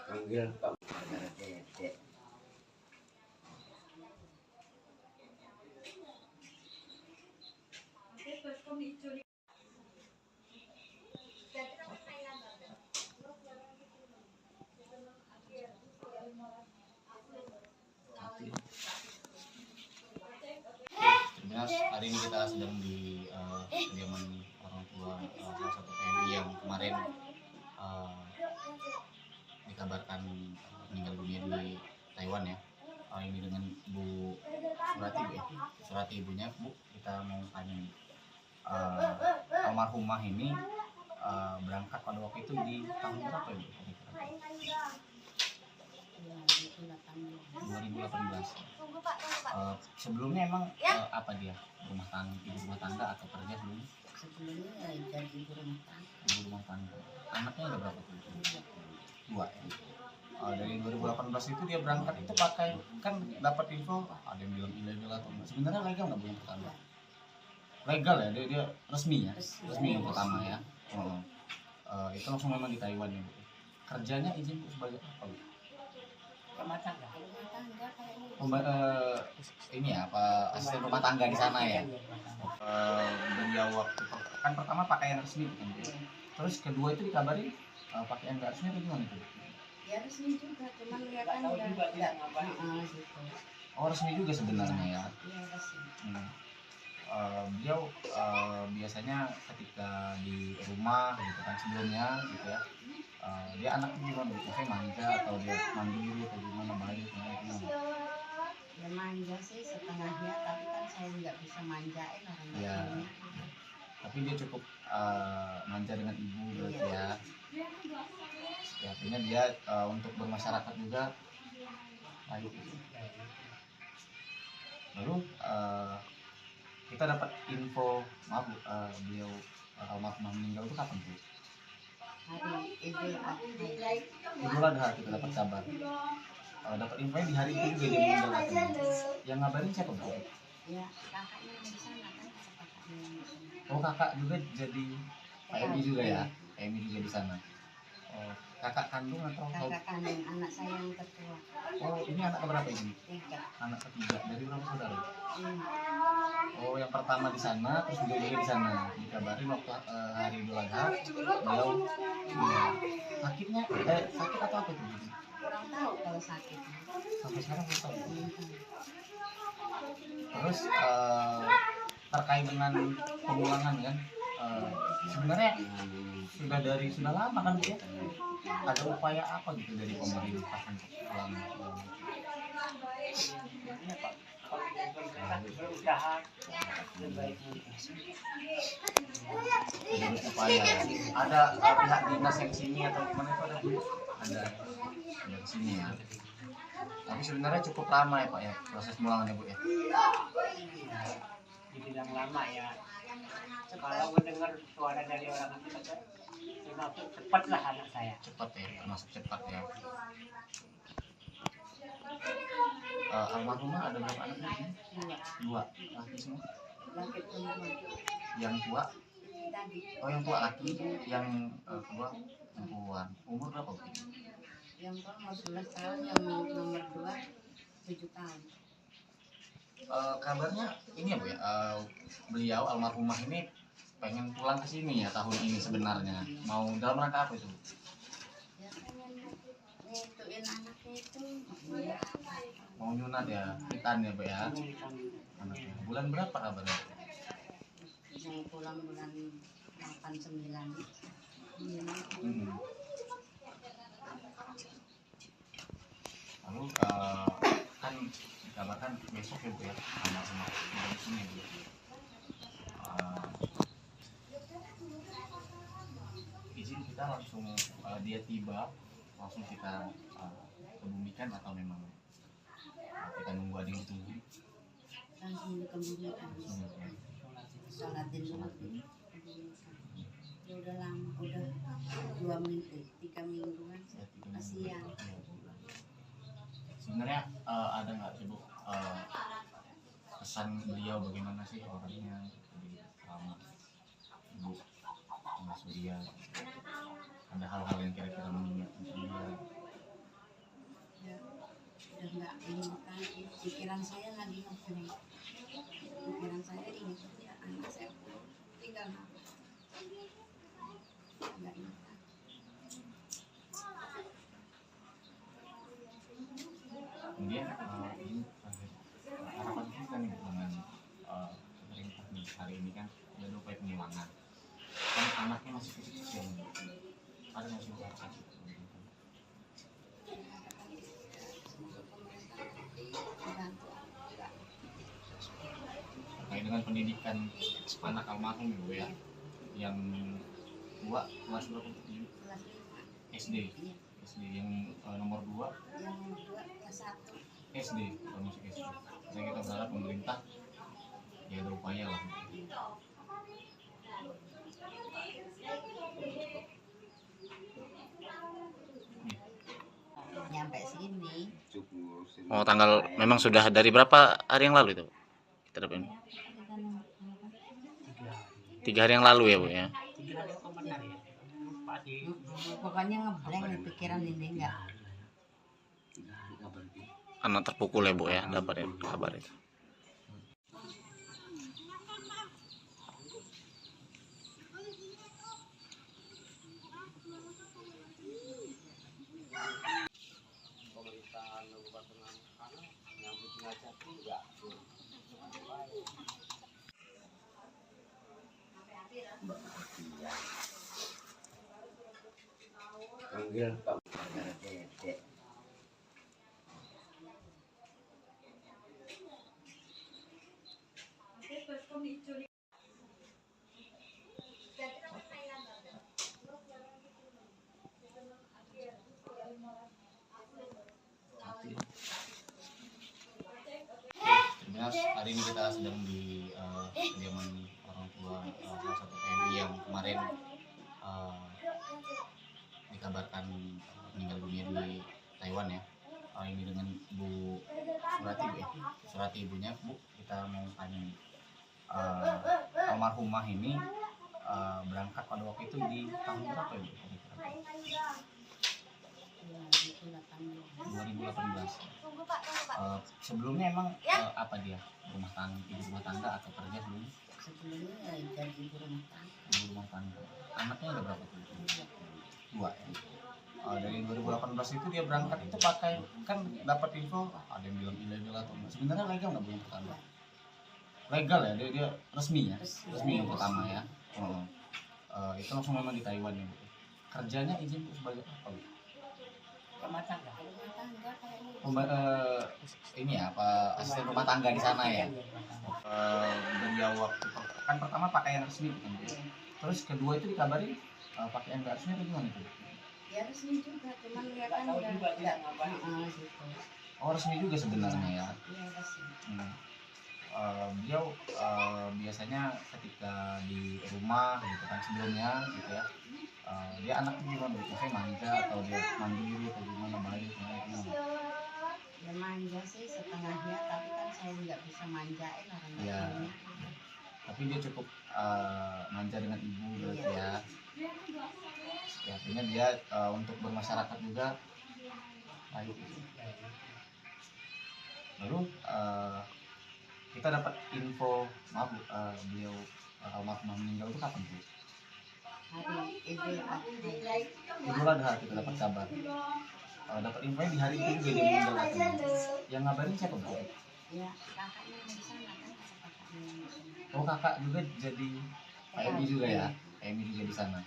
Panggil Pak Dedek. Hari ini kita sedang di kediaman orang tua salah satu TNI yang kemarin dikabarkan meninggal dunia di Taiwan ya. Ini dengan Bu Surati, Bu ya. Surati ibunya, Bu. Kita mau tanya almarhumah ini berangkat pada waktu itu di tahun berapa ya, Bu? 2018. Sebelumnya emang apa dia? Rumah tangga atau kerja sebelumnya? Sebelumnya jadi ibu rumah tangga. Anaknya ada berapa tuh? Dua ya. Dari 2018 itu dia berangkat itu pakai, kan dapat info ada yang bilang ilegal atau enggak. Sebenarnya legal nggak, Bu, yang pertama? Legal ya, dia resmi ya, resmi yang pertama ya. Itu langsung memang di Taiwan ya, Bu. Kerjanya izin, Bu, sebagai apa, Bu? rumah tangga Ini ya, apa asisten rumah tangga di sana ya. Beliau waktu kan pertama pakaian resmi kan, Bu. Terus kedua itu dikabarin pakaian nggak resmi itu gimana itu? ya resmi juga, cuman kelihatan enggak gitu. Oh, resmi juga sebenarnya ya. Iya resmi. Beliau biasanya ketika di rumah gitu kan sebelumnya gitu ya, dia anaknya gimana, maksudnya manja atau dia mandiri atau gimana, baik gimana? Ya manja sih setengahnya, tapi kan saya nggak bisa manjain orang Ya, tuanya. tapi dia cukup manja dengan ibu berarti ya. Ya, artinya dia untuk bermasyarakat juga baik. Lalu kita dapat info, maaf, beliau almarhumah meninggal itu kapan, Bu? Hari Idul Adha kita dapat kabar. Dapat infonya di hari itu juga dia meninggal katanya. Yang ngabarin siapa, Bu? ya kakaknya yang di sana kan, kakaknya yang di sana. Oh, kakak juga jadi PMI juga ya? PMI juga di sana. Oh, kakak kandung atau Kakak kandung anak saya yang ketua. Oh, ini anak keberapa ini? 3. Anak ketiga. Dari berapa saudara? 5. Oh, yang pertama di sana, terus juga di sana. Dikabarin waktu hari Idul Adha, beliau sakitnya, sakit atau apa itu? Kurang tahu kalau sakit. Sampai sekarang belum tahu. Terus terkait dengan pemulangan kan, sebenarnya sudah lama kan, Bu ya? Ada upaya apa gitu dari pemerintah untuk pulang? Jadi upaya ada pihak dinas yang sini atau gimana itu ada, Bu? Ada di sini ya. Tapi sebenarnya cukup lama ya, Pak ya, proses pemulangannya, Bu ya. Dibilang lama ya. Kalau mendengar suara dari orang itu termasuk cepat lah anak saya. Cepat ya, termasuk cepat ya. Almarhumah ada berapa anak ini? 2 laki semua. Laki perempuan. Yang tua? Tadi. Oh, yang tua laki, yang kedua perempuan. Umur berapa, Bu? Yang tua 11 tahun, yang nomor 2 7 tahun. Kabarnya ini ya, Bu ya, beliau almarhumah ini pengen pulang ke sini ya tahun ini sebenarnya. Mau dalam rangka apa itu, Bu? Ya pengen ngituin anaknya itu. Mau nyunat ya, hitan ya, Bu ya. Anaknya. Bulan berapa kabarnya? Mau pulang bulan 8-9. Lalu kan dikabarkan besok ya, Bu ya, sama di sini, Bu. Izin kita langsung dia tiba langsung kita kebumikan atau memang kita nunggu ada yang ditunggu? Langsung dikebumikan. Sholatin dulu. Ya udah lama, udah 2 minggu, 3 mingguan. Kasihan. Sebenarnya ada nggak sih, Bu, eh, pesan beliau bagaimana sih orangnya di selama Ibu Mas Surya, ada hal-hal yang kira-kira mengingatkan dia. Ya, udah nggak ini kan pikiran saya lagi ngepring, pikiran saya ini ya anak saya tinggal apa nggak ingat. Kemudian ini harapan kita nih dengan pemerintah nih hari ini kan ada upaya pemulangan, kan anaknya masih kecil, ada nggak sih harapan kita? Terkait dengan pendidikan anak almarhum ibu ya, yang tua kelas berapa? Kelas 5. SD. Iya. SD yang nomor 2 Yang kedua kelas 1. SD, masuk SD. Jadi kita berharap pemerintah ya berupaya lah. Nyampe sini cukup Oh, tanggal memang sudah dari berapa hari yang lalu itu? Kita dapat ini. 3 hari yang lalu ya, Bu ya. 3 hari atau 4 hari ya? Lupa sih. pokoknya ngeblank nih pikiran ini enggak. Anak terpukul ya, Bu ya, dapat ya kabar itu. pemerintahan Kabupaten Langkat nyambut jenazah itu enggak Mbak Fatia panggil Pak Saudara Dedek. Hari ini kita sedang di kediaman orang tua salah satu PMI yang kemarin dikabarkan meninggal dunia di Taiwan ya. Ini dengan Bu Surati, Bu ya. Surati ibunya, Bu. Kita mau tanya nih. Almarhumah ini berangkat pada waktu itu di tahun berapa ya, Bu? Ya, itu 2018. Sebelumnya emang apa dia? Ibu rumah tangga atau kerja dulu? sebelumnya ya jadi ibu rumah tangga. Ibu rumah tangga. Anaknya ada berapa tuh? 2 ya. Dari 2018 itu dia berangkat itu pakai, kan dapat info ada yang bilang ilegal atau enggak. Sebenarnya legal nggak belum pertama? Legal ya, dia resmi ya, resmi yang pertama ya. Itu langsung memang di Taiwan ya, Bu. Kerjanya izin sebagai apa, Bu? Rumah tangga. Rumah tangga kayaknya. Ini ya, apa asisten rumah tangga di sana ya. Beliau waktu kan pertama pakaian resmi kan, Bu. Terus kedua itu dikabarin pakaian nggak resmi itu gimana tuh? Ya resmi juga, cuman ya kan Tahu ya juga dia enggak ngapain. gitu. Oh resmi juga sebenarnya ya. Iya resmi. Beliau biasanya ketika di rumah gitu kan sebelumnya gitu ya, dia anaknya gimana? Maksudnya manja atau dia mandiri atau gimana, baik gimana? Ya manja sih setengahnya, tapi kan saya nggak bisa manjain orang Iya. tuanya. Tapi dia cukup manja dengan ibu berarti ya. Ya artinya dia untuk bermasyarakat juga baik. Lalu kita dapat info, maaf Bu, beliau almarhumah meninggal itu kapan Bu? Hari Idul Adha. Idul Adha kita dapat kabar. Dapat info di hari itu juga dia meninggal katanya. Yang ngabarin siapa Bu? Ya kakaknya yang di sana kan, ada kakaknya yang di sana. Oh kakak juga jadi PMI juga ya? PMI juga di sana.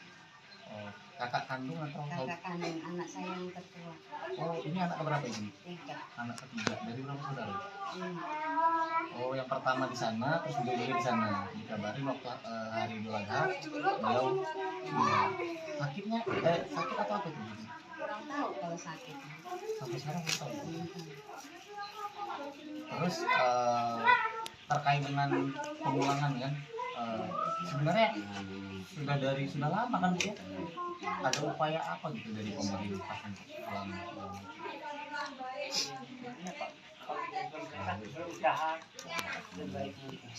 Oh, kakak kandung atau? Kakak kandung anak saya yang tertua. Oh ini anak keberapa ini? 3. Anak ketiga dari berapa saudara? 5. Oh yang pertama di sana, terus beliau juga di sana. Dikabarin waktu hari Idul Adha, beliau sakitnya sakit atau apa itu? Kurang tahu kalau sakit. Sampai sekarang belum tahu. Terus terkait dengan pemulangan kan, sebenarnya sudah lama kan Bu ya? Ada upaya apa gitu dari pemerintah untuk pulang? berusaha terbaik mungkin.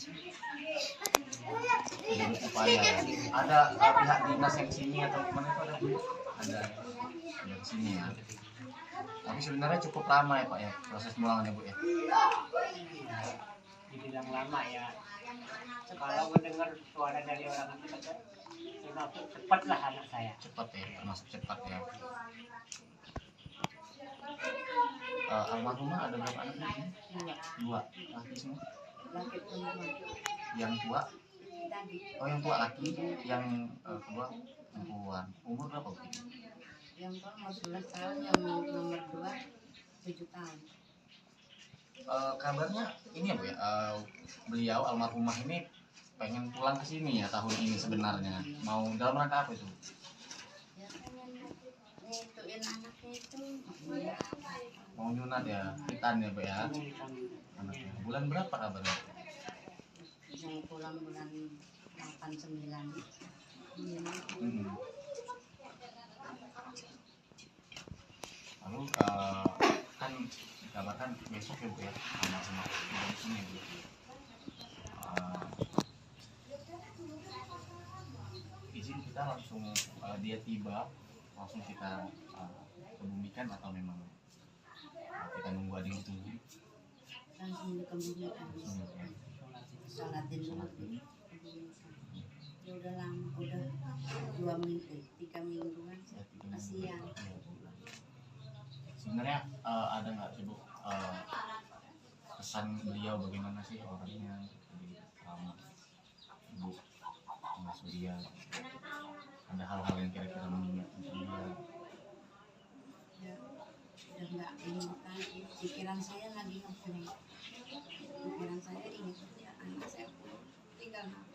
Jadi upaya ya. Ada pihak dinas yang sini atau gimana itu ada Bu? Ada di sini ya. Tapi sebenarnya cukup lama ya Pak ya proses pemulangannya Bu ya. Dibilang lama ya. Kalau mendengar suara dari orang itu kata, cepatlah anak saya. Cepat ya, termasuk cepat ya. Almarhumah ada berapa anak ini? Dua, laki semua. Laki perempuan Yang tua, tadi oh yang tua laki, yang kedua perempuan. Umur berapa Bu? yang tua mau 11 tahun, yang nomor 2 7 tahun. Kabarnya ini ya Bu ya, beliau almarhumah ini pengen pulang ke sini ya tahun ini sebenarnya. Mau dalam rangka apa itu? Ya pengen ngituin anaknya itu ya, Mau nyunat ya, hitan ya Bu ya. Anaknya. Bulan berapa kabarnya? mau pulang bulan 8 9 Hmm. Lalu kan dikabarkan besok ya Bu ya, sama dari sini Bu. Izin kita langsung dia tiba langsung kita kebumikan atau memang kita nunggu ada yang tunggu langsung dikebumikan, sholatin dulu ya udah lama, udah 2 minggu 3 mingguan kasihan. sebenarnya ada nggak sih Bu kesan beliau bagaimana sih orangnya di selama Ibu mengasuh dia, ada hal-hal yang kira-kira mengingatkan dia? Ya udah nggak ingat lagi, pikiran saya lagi ngeplay, pikiran saya ingat ya anak saya tinggal apa,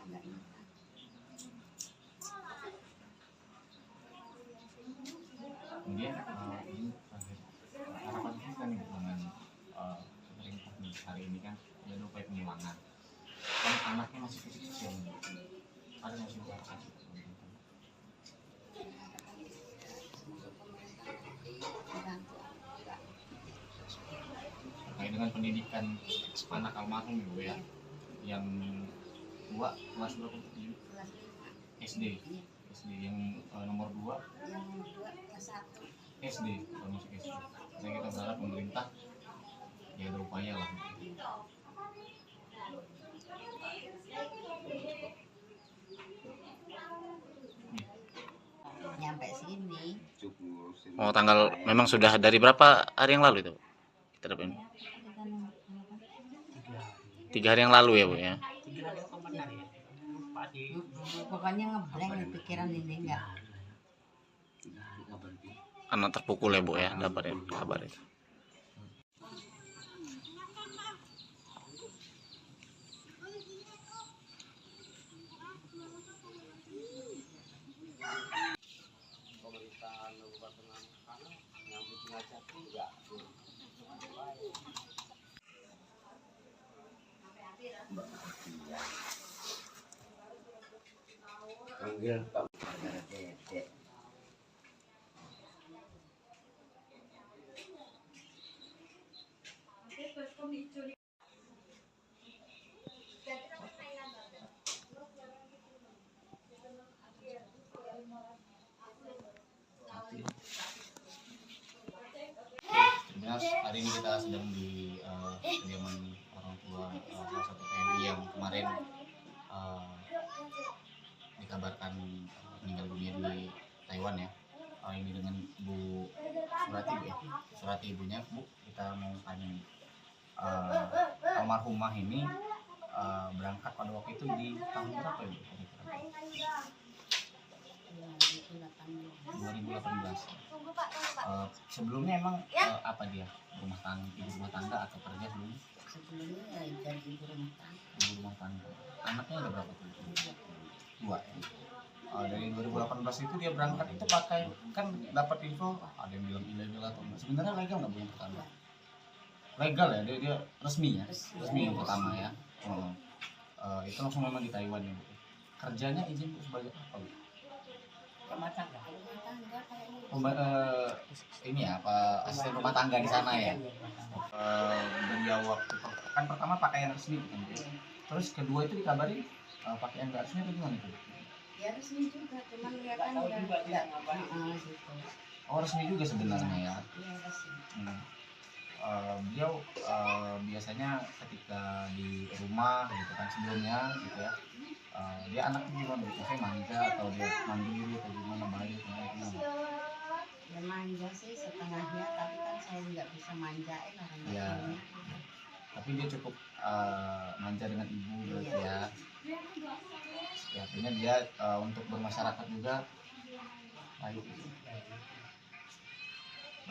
nggak ingat lagi. Kemudian ini terakhir, harapan kita nih dengan pemerintah nih hari ini kan ada upaya pemulangan, kan anaknya masih kecil-kecil nih. Ada nggak sih harapan kita pemerintah? Terkait dengan pendidikan anak almarhum ya Bu ya, yang tua kelas berapa? SD. SD yang nomor 2 Yang nomor 2 kelas 1 SD, termasuk SD. Jadi kita berharap pemerintah ya ada upaya lah. nyampe sini cukup ngurusin. Oh, tanggal memang sudah dari berapa hari yang lalu itu? Kita dapat kan 3 hari yang lalu ya Bu ya. 3 hari apa benar ya? Lupa di pokoknya ngeblank di pikiran ini enggak. Anak terpukul ya Bu ya, dapat ya kabar itu. Pemerintahan Kabupaten Lampung yang bikin aja enggak. Panggil Pak Dedek. Terus hari ini kita sedang di kediaman orang tua salah satu TNI yang kemarin dikabarkan meninggal dunia di Taiwan ya. Ini dengan Bu Surati Bu ya. Surati ibunya Bu, kita mau tanya nih. Almarhumah ini berangkat pada waktu itu di tahun berapa ya Bu? 2018. Sebelumnya emang apa dia? Ibu rumah tangga atau kerja dulu? Sebelumnya ya jadi ibu rumah tangga. Ibu rumah tangga. Anaknya ada berapa tuh? 2 ya. Dari 2018 itu dia berangkat itu pakai, kan dapat info ada yang bilang ilegal atau enggak. Sebenarnya legal nggak Bu yang pertama? Legal ya, dia resmi ya. Resmi yang pertama ya. Itu langsung memang di Taiwan ya Bu. Kerjanya izin Bu sebagai apa Bu? rumah tangga. Rumah tangga kayaknya. Ini ya, apa asisten rumah tangga di sana ya? Beliau waktu kan pertama pakaian resmi kan, terus kedua itu dikabarin pakaian nggak resmi atau gimana itu? Ya resmi juga, cuman dia kan Tahu nggak juga tidak ngabarin. gitu. Oh resmi juga sebenarnya ya. Iya resmi. Beliau biasanya ketika di rumah gitu kan sebelumnya gitu ya, dia anaknya gimana gitu, saya manja atau dia mandiri atau gimana, baik atau gimana? Ya manja sih setengahnya, tapi kan saya nggak bisa manjain orang Iya. tuanya. Tapi dia cukup manja dengan ibu berarti ya. Ya artinya dia untuk bermasyarakat juga baik gitu.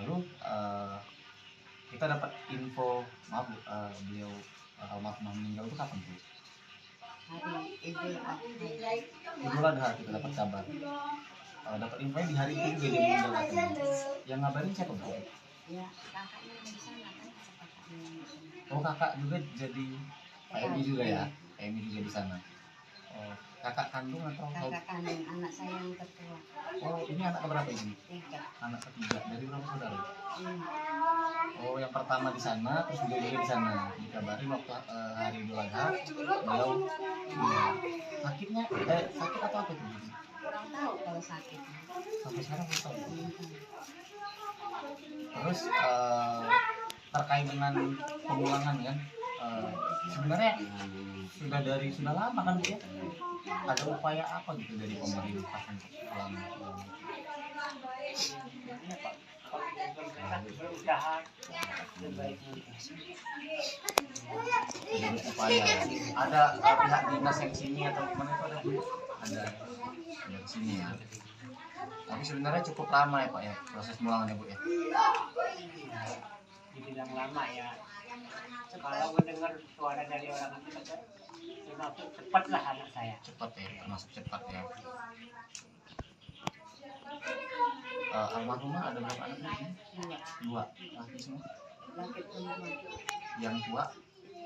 Lalu kita dapat info, maaf Bu, beliau almarhumah meninggal itu kapan tuh? Hari Idul Adha. Idul Adha kita dapat kabar. Dapat infonya di hari itu juga dia meninggal katanya. Yang ngabarin siapa Bu? Ya kakaknya yang di sana kan, kakaknya yang di sana. Oh kakak juga jadi PMI juga ya? PMI juga di sana. Oh kakak kandung atau? Kakak kandung anak saya yang tertua. Oh ini anak keberapa ini? 3. Anak ketiga. Dari berapa saudara? 5. Oh yang pertama di sana, terus beliau juga di sana. Dikabarin waktu hari Idul Adha, beliau iya. Sakitnya, sakit atau apa tuh? Kurang tahu kalau sakit. Sampai sekarang belum tahu. Terus terkait dengan pemulangan kan, sebenarnya sudah lama kan Bu ya? Ada upaya apa gitu dari pemerintah untuk pulang? Iya Pak. Kalau pemerintah berusaha sebaik mungkin. Jadi upaya ada pihak dinas yang sini atau gimana itu ada Bu? Ada di sini ya. Tapi sebenarnya cukup lama ya Pak ya proses pemulangannya Bu ya. Dibilang lama ya. Kalau mendengar suara dari orang itu kata, termasuk cepatlah anak saya. Cepat ya, masuk cepat ya. Almarhumah ada berapa anak Bu? 2 laki semua. Laki perempuan. Yang tua,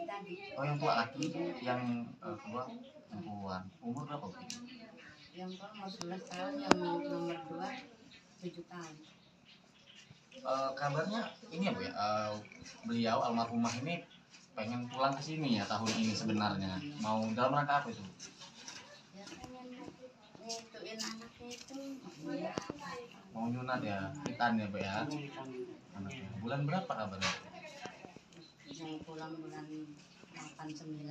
Tadi oh yang tua laki, yang tua perempuan. Umur berapa Bu? yang tua mau 11 tahun, yang nomor 2 7 tahun. Kabarnya ini ya Bu ya, beliau almarhumah ini pengen pulang ke sini ya tahun ini sebenarnya. Mau dalam rangka apa itu? Ya pengen ngituin anaknya itu. Ya, Mau nyunat ya, hitan ya Bu ya. Anaknya. Bulan berapa kabarnya? mau pulang bulan 8-9.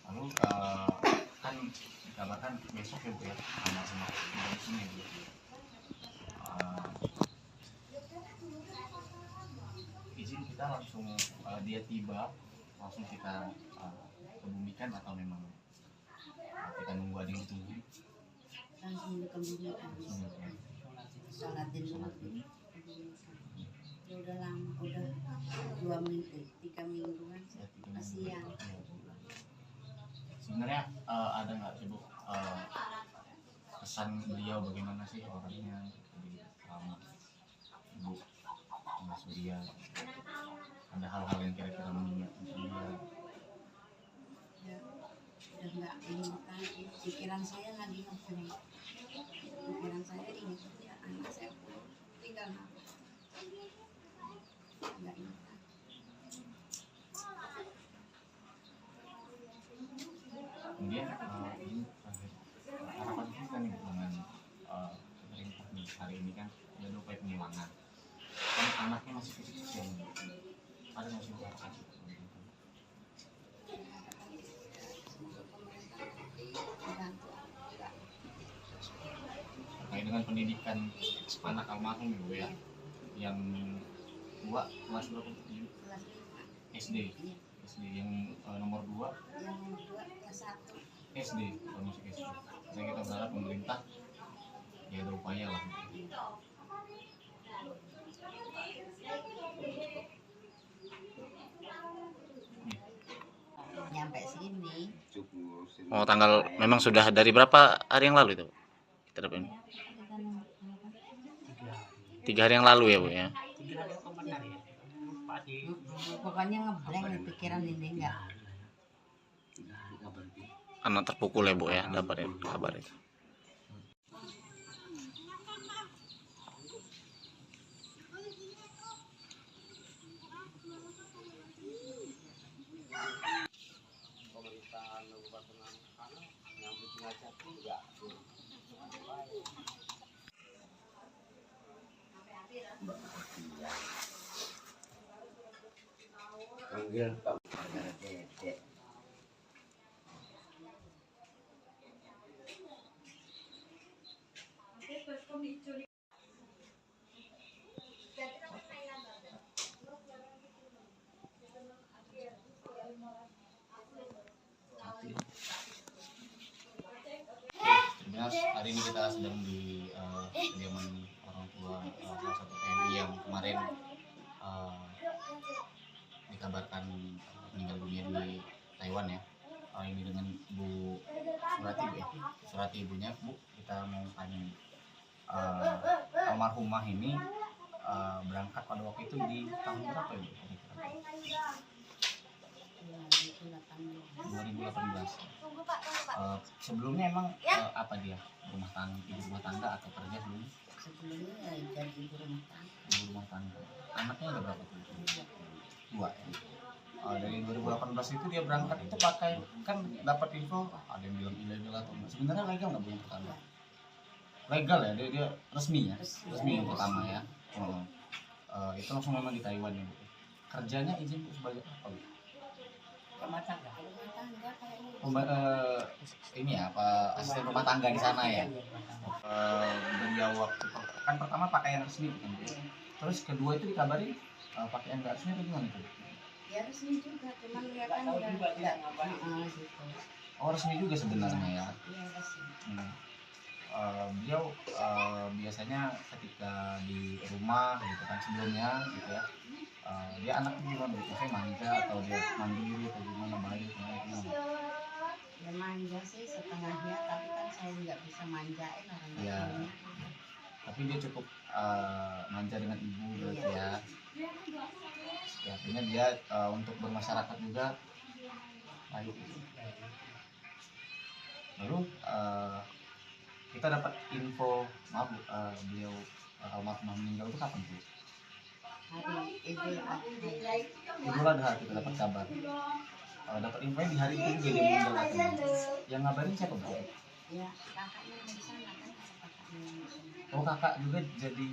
Lalu kan dikabarkan besok ya Bu ya, almarhumah dari sini Bu. Izin kita langsung dia tiba langsung kita kebumikan atau memang kita nunggu ada yang ditunggu? Langsung dikebumikan. Sholatin dulu. Ya udah lama, udah 2 minggu, 3 mingguan. Kasihan. Sebenarnya ada nggak sih Bu pesan beliau bagaimana sih orangnya selama Ibu Mas Surya, ada hal-hal yang kira-kira mengingatkan dia? Ya, udah nggak ingat lagi. Pikiran saya lagi ngebleng. Pikiran saya ingat ya anak saya tinggal apa? Nggak ingat lagi. Kemudian ini harapan kita nih dengan pemerintah nih hari ini kan ada upaya pemulangan. Kan anaknya masih kecil-kecil nih. Ada nggak sih harapan kita? Semoga pemerintah membantu. Terkait dengan pendidikan anak almarhum Bu ya, yang dua kelas berapa? Kelas 5. SD. Iya. SD yang nomor 2 Yang nomor 2 kelas 1. SD, kalau masuk SD. Jadi kita berharap pemerintah ya ada upaya lah. Nyampe sini cukup Oh, tanggal memang sudah dari berapa hari yang lalu itu? Kita dapat ini. 3 hari yang lalu ya Bu ya. 3 hari apa benar ya? Lupa sih. pokoknya ngeblank nih pikiran ini enggak. anak terpukul ya Bu ya, dapat kabar itu. Pemerintahan Kabupaten Langkana yang jenazah itu enggak panggil Pak Saudara Dedek. Sebenarnya hari ini kita sedang di kediaman orang tua salah satu TNI yang kemarin dikabarkan meninggal dunia di Taiwan ya. Ini dengan Bu Surati, Bu ya. Surati ibunya, Bu. Kita mau tanya almarhumah ini berangkat pada waktu itu di tahun berapa ya, Bu? 2018. Sebelumnya emang apa dia? Rumah tangga, ibu rumah tangga atau kerja sebelumnya? Sebelumnya ya jadi ibu rumah tangga. Ibu rumah tangga. Anaknya ada berapa tuh? Dua ya. Dari 2018 itu dia berangkat itu pakai, kan dapat info ada yang bilang ilegal atau enggak. Sebenarnya legal nggak Bu yang pertama? Legal ya, dia resmi ya, resmi yang pertama ya. Itu langsung memang di Taiwan ya Bu. Kerjanya izin Bu sebagai apa Bu? Rumah tangga. Rumah tangga kayaknya. Ini ya, apa asisten rumah tangga di sana ya. Beliau waktu kan pertama pakaian resmi kan Bu. Terus kedua itu dikabarin pakaian nggak resmi itu gimana tuh? Ya resmi juga, cuman dia kan Tahu udah juga dia ngapain. gitu. Oh resmi juga sebenarnya ya. Iya resmi. Beliau biasanya ketika di rumah gitu kan sebelumnya gitu ya, dia anaknya gimana? Maksudnya manja atau dia mandiri atau gimana, baik gimana? Ya manja sih setengahnya, tapi kan saya nggak bisa manjain orang Iya. tuanya. Tapi dia cukup manja dengan ibu berarti ya. Ya artinya dia untuk bermasyarakat juga baik. Lalu kita dapat info maaf Bu, beliau almarhumah meninggal itu kapan Bu? Hari Idul Adha. Idul Adha kita dapat kabar. Dapat infonya di hari itu juga dia meninggal katanya. Yang ngabarin siapa Bu? Ya kakaknya di sana kan, kakaknya yang di sana. Oh kakak juga jadi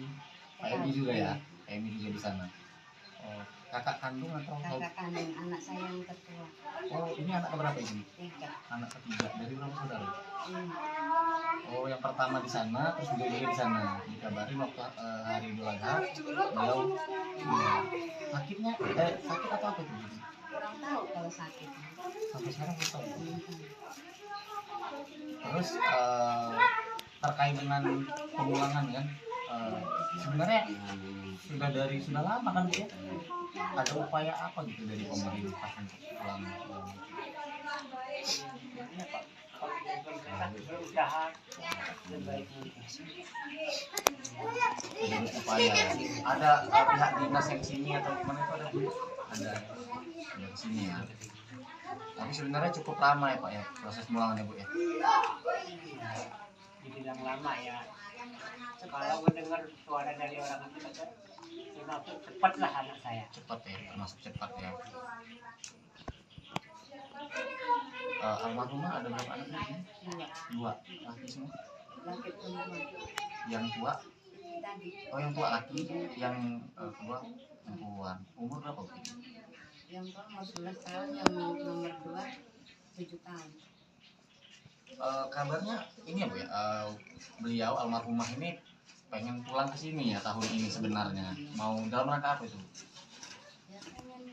PMI juga ya? PMI juga di sana. Oh, kakak kandung atau Kakak kandung anak saya yang ketua. Oh ini anak keberapa ini? 3. Anak ketiga dari berapa saudara? 5. Oh yang pertama di sana, terus juga di sana. Dikabarin waktu hari Idul Adha, beliau sakitnya sakit atau apa itu? Kurang tahu kalau sakit. Sampai sekarang belum tahu. Terus terkait dengan pemulangan kan, sebenarnya sudah lama kan Bu ya? Ada upaya apa gitu dari pemerintah untuk pulang? Berusaha sebaik mungkin. Ada upaya. Ada pihak dinas yang sini atau gimana itu ada Bu? Ada di sini ya. Tapi sebenarnya cukup lama ya Pak ya proses pemulangannya Bu ya. Dibilang lama ya. Kalau mendengar suara dari orang itu kata, termasuk cepatlah anak saya. Cepat ya, termasuk cepat ya. Almarhumah ada berapa anak Bu? 2 laki semua. Laki perempuan. Yang tua, Tadi oh yang tua laki, yang kedua perempuan. Umur berapa Bu? yang tua mau 11 tahun, yang nomor 2 7 tahun. Kabarnya ini ya Bu ya, beliau almarhumah ini pengen pulang ke sini ya tahun ini sebenarnya. Mau dalam rangka apa itu? Ya pengen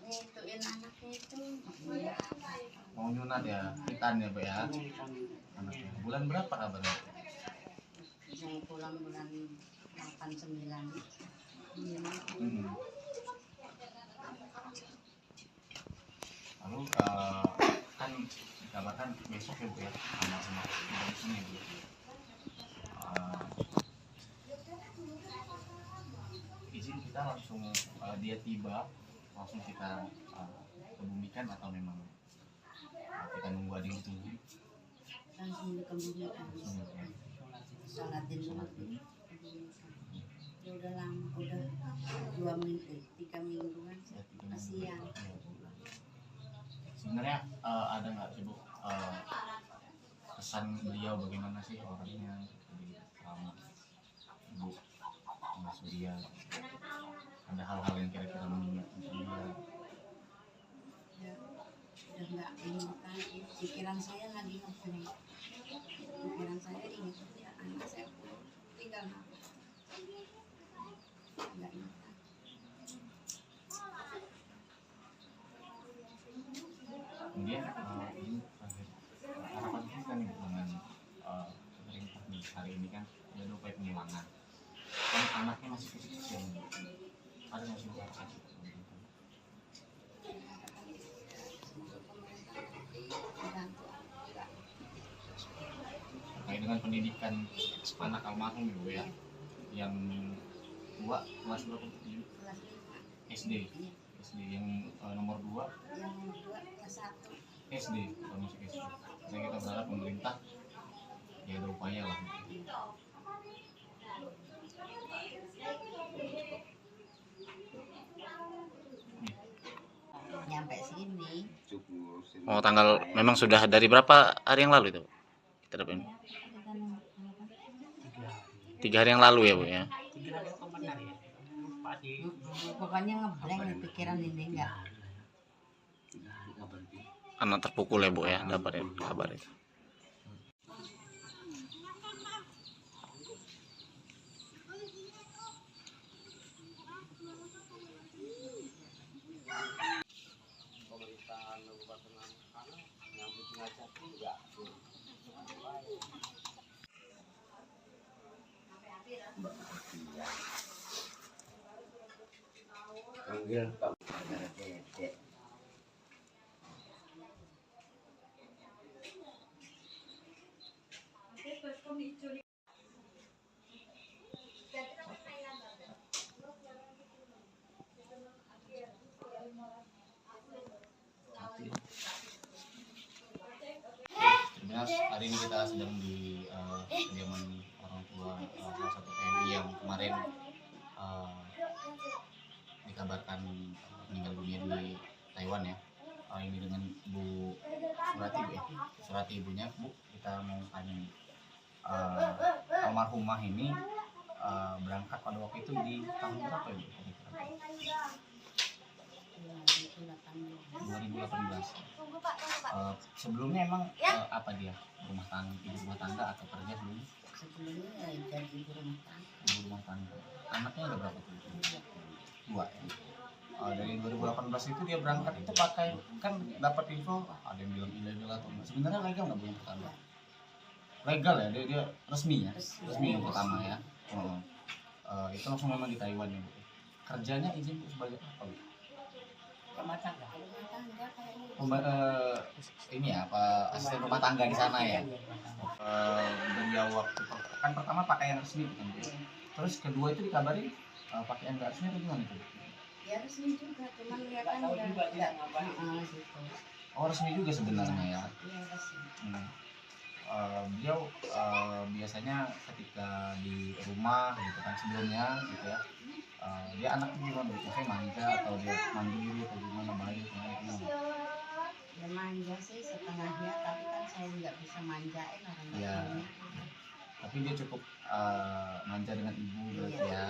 ngituin anaknya itu. Ya, Mau nyunat ya, hitan ya Bu ya. Anaknya. Bulan berapa kabarnya? mau pulang bulan 8-9. Lalu kan dikabarkan besok ya Bu ya, sama di sini Bu. Izin kita langsung dia tiba langsung kita kebumikan atau memang kita nunggu ada yang ditunggu. langsung dikebumikan. Sholat di maghrib. Ya udah lama, udah 2 minggu, 3 mingguan sih. Kasihan. Sebenarnya ada nggak sih Bu kesan beliau bagaimana sih orangnya di selama Ibu Mas Surya? Ada hal-hal yang kira-kira mengingatkan dia? Ya, udah nggak ingat lagi. Pikiran saya lagi ngeplay. Pikiran saya ingat ya anak saya tinggal apa? Nggak ingat lagi. Kemudian ini terakhir, harapan kita nih dengan pemerintah nih hari ini kan ada upaya pemulangan. Kan anaknya masih kecil-kecil, ada nggak sih harapan kita? Terkait dengan pendidikan anak almarhum Ibu ya, yang tua kelas berapa? Kelas 5. SD. SD yang nomor 2 Yang kedua kelas 1. SD, kalau masuk SD. Jadi kita berharap pemerintah ya ada upaya lah. Nyampe sini. cukup. Oh, tanggal memang sudah dari berapa hari yang lalu itu? Kita dapat info. 3 hari yang lalu ya Bu ya. 3 hari atau 4 hari ya? Lupa di Pokoknya ngeblank nih pikiran ini enggak. Anak terpukul ya Bu ya, dapat ya kabar itu. Pemerintahan Kabupaten Langkana nyambut jenazah pun enggak. Panggil Pak Saudara Dedek. Sebenarnya hari ini kita sedang di kediaman orang tua salah satu TNI yang kemarin dikabarkan meninggal dunia di Taiwan ya. Ini dengan Bu Surati Bu ya. Surati ibunya Bu, kita mau tanya nih. Almarhumah ini berangkat pada waktu itu di tahun berapa ya Bu? Itu 18. 2018. Sebelumnya emang apa dia? Ibu rumah tangga atau kerja dulu? Sebelumnya jadi ibu rumah tangga. Ibu rumah tangga. Anaknya ada berapa tuh? 2 ya. Dari 2018 itu dia berangkat itu pakai, kan dapat info ada yang bilang ilegal atau enggak. Sebenarnya legal nggak Bu yang pertama? Legal ya, dia resmi ya, resmi yang pertama ya. Itu langsung memang di Taiwan ya Bu. Kerjanya izin Bu sebagai apa Bu? rumah tangga. Rumah tangga kayaknya. Ini ya, apa asisten rumah tangga di sana ya. Beliau waktu kan pertama pakaian resmi kan Bu. Terus kedua itu dikabarin pakaian nggak resmi itu gimana itu? Ya resmi juga, cuman dia kan Tahu udah juga dia tidak ngapain. gitu. Oh resmi juga sebenarnya ya. Iya resmi. Beliau biasanya ketika di rumah gitu kan sebelumnya gitu ya, dia anaknya gimana? Biasanya manja atau dia mandiri atau gimana, baik gimana? Ya manja sih setengahnya, tapi kan saya nggak bisa manjain orang Iya. tuanya. Tapi dia cukup manja dengan ibu berarti ya.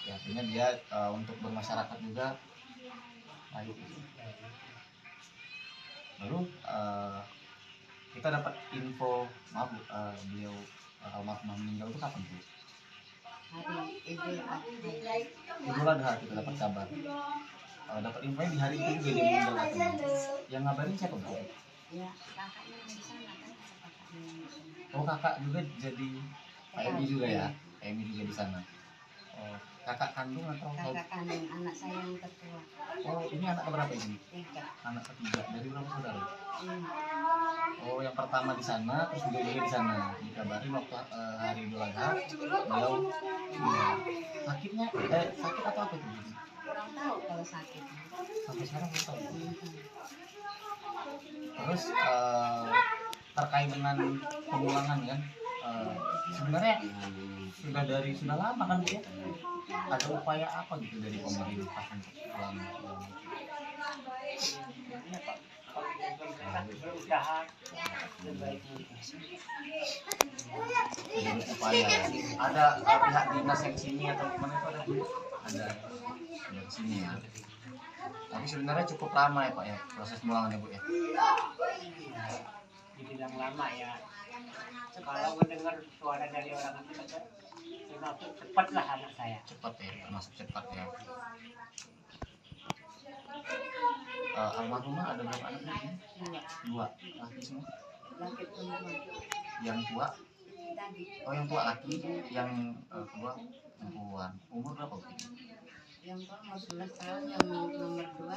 Ya artinya dia untuk bermasyarakat juga baik. Lalu kita dapat info maaf Bu, beliau almarhumah meninggal itu kapan Bu? Hari Idul Adha. Idul Adha kita dapat kabar. Dapat infonya di hari itu juga dia meninggal katanya. Yang ngabarin siapa Bu? Ya kakaknya yang di sana kan, kakaknya yang di sana. Oh kakak juga jadi PMI juga ya? PMI juga di sana. Oh, kakak kandung atau? Kakak kandung anak saya yang ketua. Oh ini anak keberapa ini? 3. Anak ketiga dari berapa saudara? 5. Oh yang pertama di sana, terus juga di sana. Dikabarin waktu hari Idul Adha, beliau sakitnya sakit atau apa itu? Kurang tahu kalau sakit. Sampai sekarang belum tahu. Terus terkait dengan pemulangan kan, sebenarnya sudah lama kan Bu ya? Ada upaya apa gitu dari pemerintah untuk pulang? Berusaha sebaik mungkin. Jadi upaya ya. Ada pihak dinas yang sini atau gimana itu ada Bu? Ada di sini ya. Tapi sebenarnya cukup lama ya Pak ya proses pemulangannya Bu ya. Dibilang lama ya. Kalau mendengar suara dari orang itu kata, termasuk cepatlah anak saya. Cepat ya, masuk cepat ya. Almarhumah ada berapa anak Bu? Dua laki semua. Laki perempuan Yang tua, tadi oh yang tua laki, yang tua perempuan. Umur berapa Bu? yang tua mau 11 tahun, yang nomor 2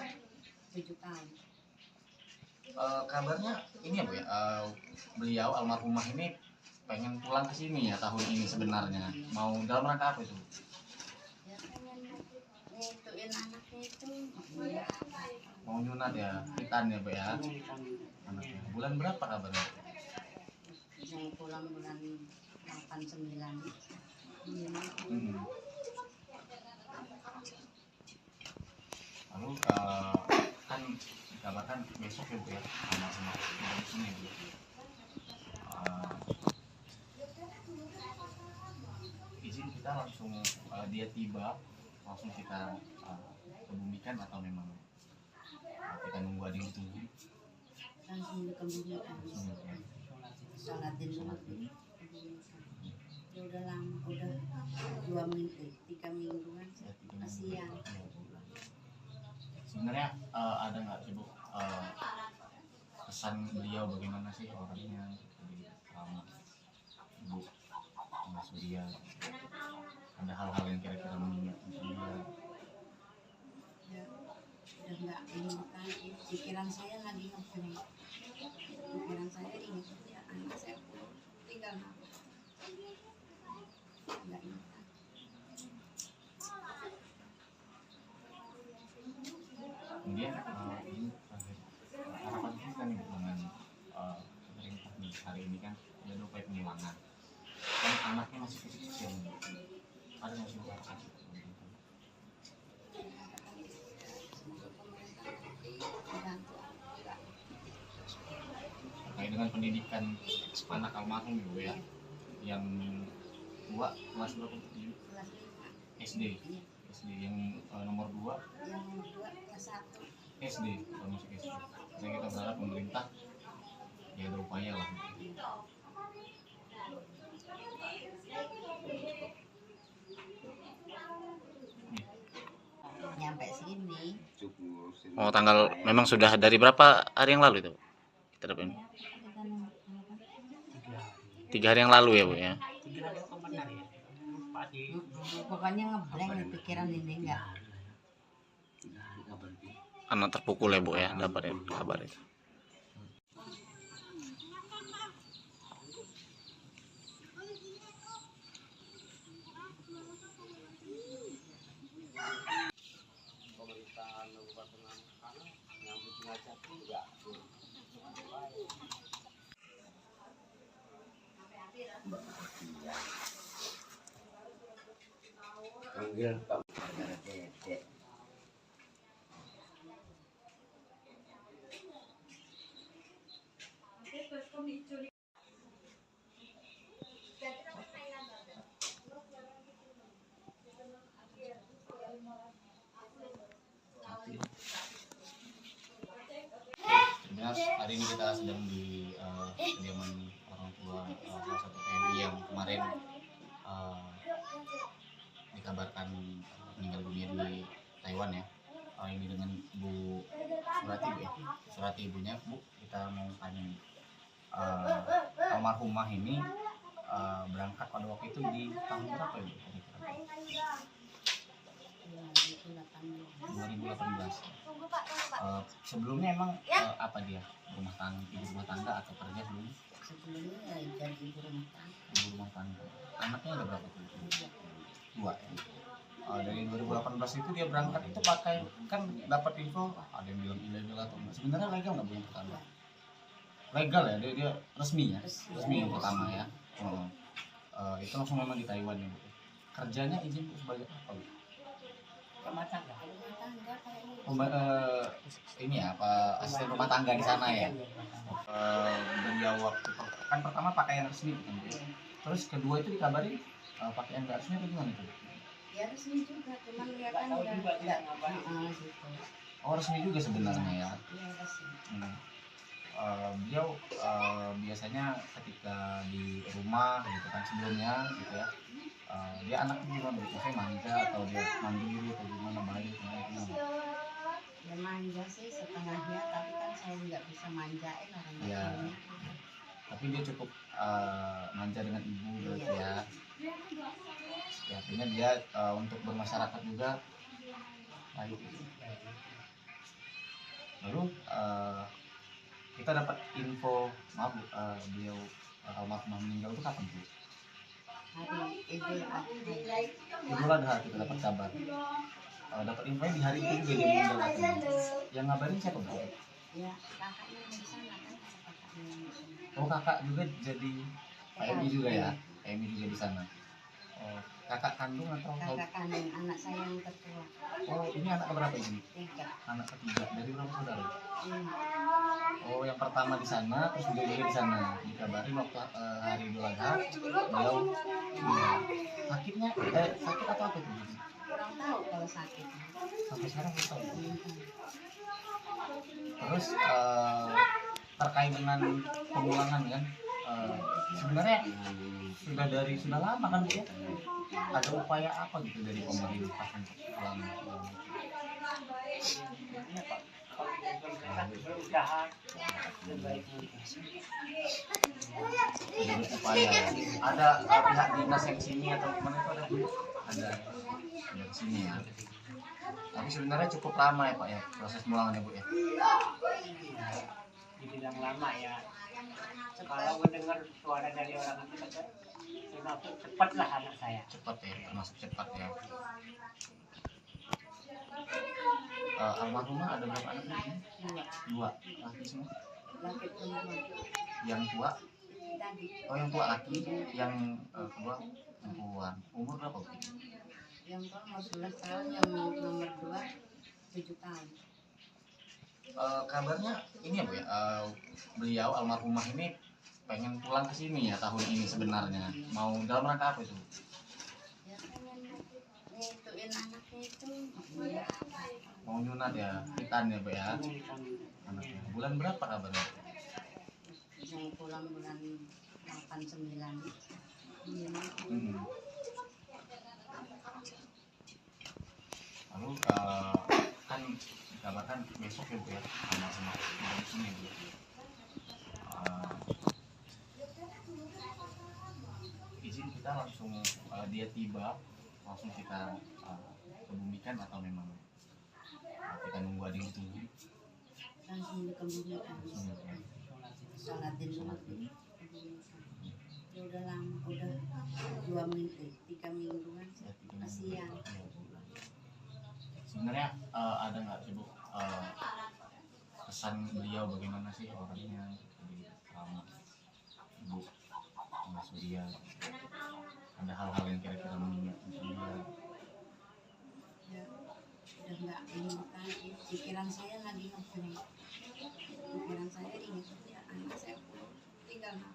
7 tahun. Kabarnya ini ya Bu ya, beliau almarhumah ini pengen pulang ke sini ya tahun ini sebenarnya. Mau dalam rangka apa itu? Ya pengen ngituin anaknya itu ya, Mau nyunat ya, hitan ya Bu ya. Anaknya. Bulan berapa kabarnya? mau pulang bulan 8-9. Hmm. Lalu kan dikabarkan besok ya Bu ya, sama di sini Bu. Izin kita langsung dia tiba langsung kita kebumikan atau memang kita nunggu ada yang ditunggu? Langsung dikebumikan, sholatin dulu. Ya udah lama, udah 2 minggu 3 mingguan kasihan. Sebenarnya ada nggak sih Bu pesan beliau bagaimana sih orangnya selama Ibu mengasuh dia? Ada hal-hal yang kira-kira mengingatkan dia? Ya udah nggak ingat lagi, pikiran saya lagi ngebleng. Pikiran saya ingat ya anak saya tinggal apa, nggak ingat lagi. Kemudian ini terakhir, harapan kita nih dengan pemerintah nih hari ini kan ada upaya pemulangan kan anaknya masih kecil-kecil, ada nggak sih harapan kita pemerintah? Terkait dengan pendidikan anak almarhum Bu ya, yang tua kelas berapa? Kelas 5. SD. SD yang nomor 2 Yang nomor 2 kelas 1. SD, kalau masuk SD. Jadi kita berharap pemerintah ya ada upaya lah. Nyampe sini cukup Oh, tanggal memang sudah dari berapa hari yang lalu itu? Kita dapat ini. 3 hari yang lalu ya Bu ya. 3 hari apa benar ya? Lupa di pokoknya ngeblank di pikiran ini enggak. Anak terpukul ya Bu ya, dapat ya kabar itu. pemerintahan Kabupaten Langkana nyambut jenazah itu enggak panggil Pak Saudara Dedek. Sebenarnya hari ini kita sedang di kediaman orang tua salah satu TNI yang kemarin dikabarkan meninggal dunia di Taiwan ya. Ini dengan Bu Surati Bu ya. Surati ibunya Bu, kita mau tanya nih. Almarhumah ini berangkat pada waktu itu di tahun berapa ya Bu? Ya, itu 2018. Sebelumnya emang apa dia? Rumah tangga, ibu rumah tangga atau kerja dulu? sebelumnya ya jadi ibu rumah tangga. Ibu rumah tangga. Anaknya ada berapa tuh? 2 ya. Dari 2018 itu dia berangkat itu pakai kan dapat info ada yang bilang ilegal atau enggak. Sebenarnya legal nggak Bu yang pertama? legal ya, dia resmi ya, resmi yang pertama ya. Itu langsung memang di Taiwan ya Bu. Kerjanya izin Bu sebagai apa Bu? Rumah tangga. Rumah tangga kayaknya. Ini ya, apa asisten rumah tangga di sana ya. Beliau waktu kan pertama pakaian resmi kan Bu. Terus kedua itu dikabarin pakaian nggak resmi atau gimana itu? Ya resmi juga, cuman dia Nggak kan tahu nggak juga dia ngapain. gitu. Oh resmi juga sebenarnya ya. Iya resmi. Beliau biasanya ketika di rumah gitu kan sebelumnya gitu ya, dia anaknya gimana gitu, saya manja atau dia mandiri atau gimana, baik gimana? Ya manja sih setengahnya, tapi kan saya nggak bisa manjain orang Iya. tuanya. Tapi dia cukup manja dengan ibu berarti ya. Ya artinya dia untuk bermasyarakat juga baik. Lalu kita dapat info, maaf Bu, beliau almarhumah meninggal itu kapan Bu? Hari Idul Adha. Idul Adha kita dapat kabar. Dapat infonya di hari itu juga dia meninggal katanya. Yang ngabarin siapa Bu? Ya kakaknya yang di sana kan, kakaknya yang di sana. Oh kakak juga jadi PMI juga ya? PMI juga di sana. Oh, kakak kandung atau? Kakak kandung anak saya yang ketua. Oh ini anak keberapa ini? 3. Anak ketiga. Dari berapa saudara? 5. Oh yang pertama di sana, terus juga di sana. Dikabarin waktu hari Idul Adha, beliau sakitnya, sakit atau apa itu? Kurang tahu kalau sakit. Sampai sekarang belum tahu. Terus terkait dengan pemulangan kan, sebenarnya sudah lama kan Bu ya? Ada upaya apa gitu dari pemerintah untuk pulang? Berusaha sebaik mungkin. Ada upaya ya. Ada pihak dinas yang sini atau gimana itu ada Bu? Ada di sini ya. Tapi sebenarnya cukup lama ya Pak ya proses pemulangannya Bu ya. Dibilang lama ya. Kalau mendengar suara dari orang itu kata, termasuk cepatlah anak saya. Cepat ya, termasuk cepat ya. Almarhumah ada berapa anak ini? 2 laki semua. Laki perempuan. Yang tua? Tadi Oh yang tua laki, yang kedua perempuan. Umur berapa Bu? yang tua 11 tahun, yang nomor 2 7 tahun. Kabarnya ini ya Bu ya, beliau almarhumah ini pengen pulang ke sini ya tahun ini sebenarnya. Mau dalam rangka apa itu? Ya pengen ngituin anaknya itu. Mau nyunat ya, hitan ya Bu ya. Anaknya. Bulan berapa kabarnya? Mau pulang bulan 8-9. Lalu kan dikabarkan besok ya Bu ya, sama sini Bu. Izin kita langsung dia tiba langsung kita kebumikan atau memang kita nunggu ada yang tunggu? Langsung dikebumikan. Sholatin dulu. Ya udah lama, udah 2 minggu, 3 mingguan sih. Kasihan. Sebenarnya ada nggak sih Bu pesan beliau bagaimana sih orangnya di Ibu Mas Surya? Ada hal-hal yang kira-kira mengingatkan dia? Ya udah nggak ingat lagi. Pikiran saya lagi ngeplank. Pikiran saya ingat ya anak saya tinggal apa?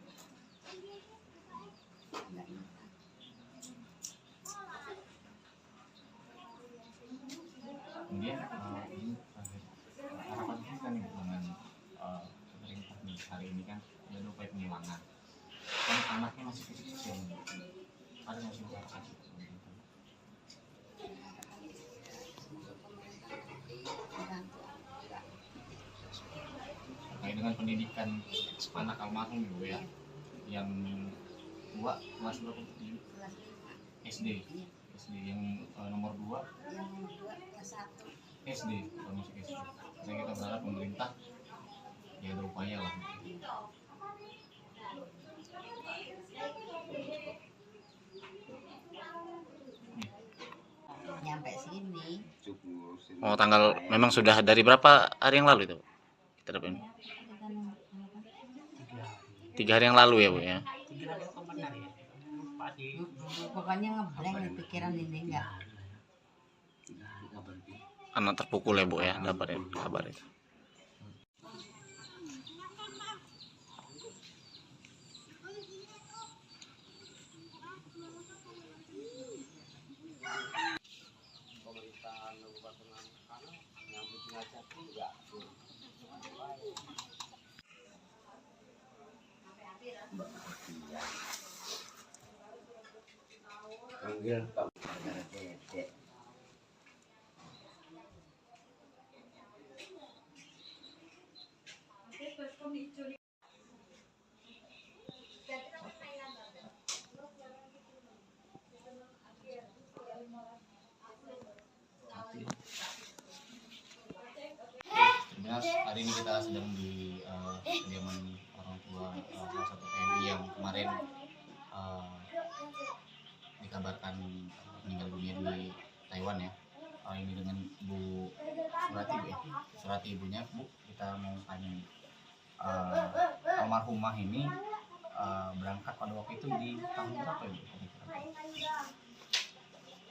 Nggak ingat lagi. Kemudian ini terakhir, harapan kita nih dengan pemerintah nih hari ini kan ada upaya pemulangan. Kan anaknya masih kecil-kecil. Ada nggak sih harapan kita pemerintah? Terkait dengan pendidikan anak almarhum Bu ya, yang tua kelas berapa? Kelas 5. SD. SD yang nomor 2 Yang nomor 2 kelas 1. SD, kalau masuk SD. Saya kita berharap pemerintah ya ada upaya lah. Nyampe sini. cukup Oh tanggal memang sudah dari berapa hari yang lalu itu? Kita dapat info. 3 hari yang lalu ya Bu ya. 3 hari apa benar ya? Lupa di Pokoknya ngeblank di pikiran ini enggak. 3 hari nggak berhenti. Anak terpukul ya Bu ya, dapat ya kabar itu. Pemerintahan Kabupaten Anak nyambut jenazah pun nggak turun. Mbak Fatia panggil Pak Saudara Dedek. Sebenarnya hari ini kita sedang di kediaman orang tua salah satu TNI yang kemarin dikabarkan meninggal dunia di Taiwan ya. Ini dengan Bu Surati Bu ya. Surati ibunya Bu, kita mau tanya nih. Almarhumah ini berangkat pada waktu itu di tahun berapa ya Bu?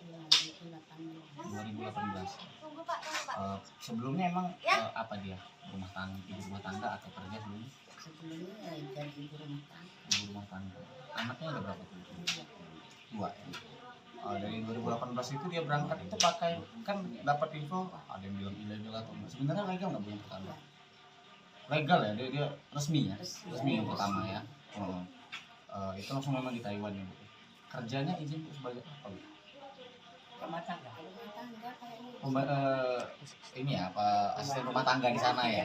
Ya, itu 2018. Sebelumnya emang apa dia? Ibu rumah tangga atau kerja dulu? sebelumnya ya jadi ibu rumah tangga. Ibu rumah tangga. Anaknya ada berapa tuh? Dua ya. Dari 2018 itu dia berangkat itu pakai, kan dapat info ada yang bilang ilegal atau enggak. Sebenarnya legal nggak belum pertama? Legal ya, dia resmi ya, resmi yang pertama ya. Itu langsung memang di Taiwan ya Bu. Kerjanya izin sebagai apa Bu? rumah tangga. Rumah tangga kayaknya. Ini ya, apa asisten rumah tangga di sana ya.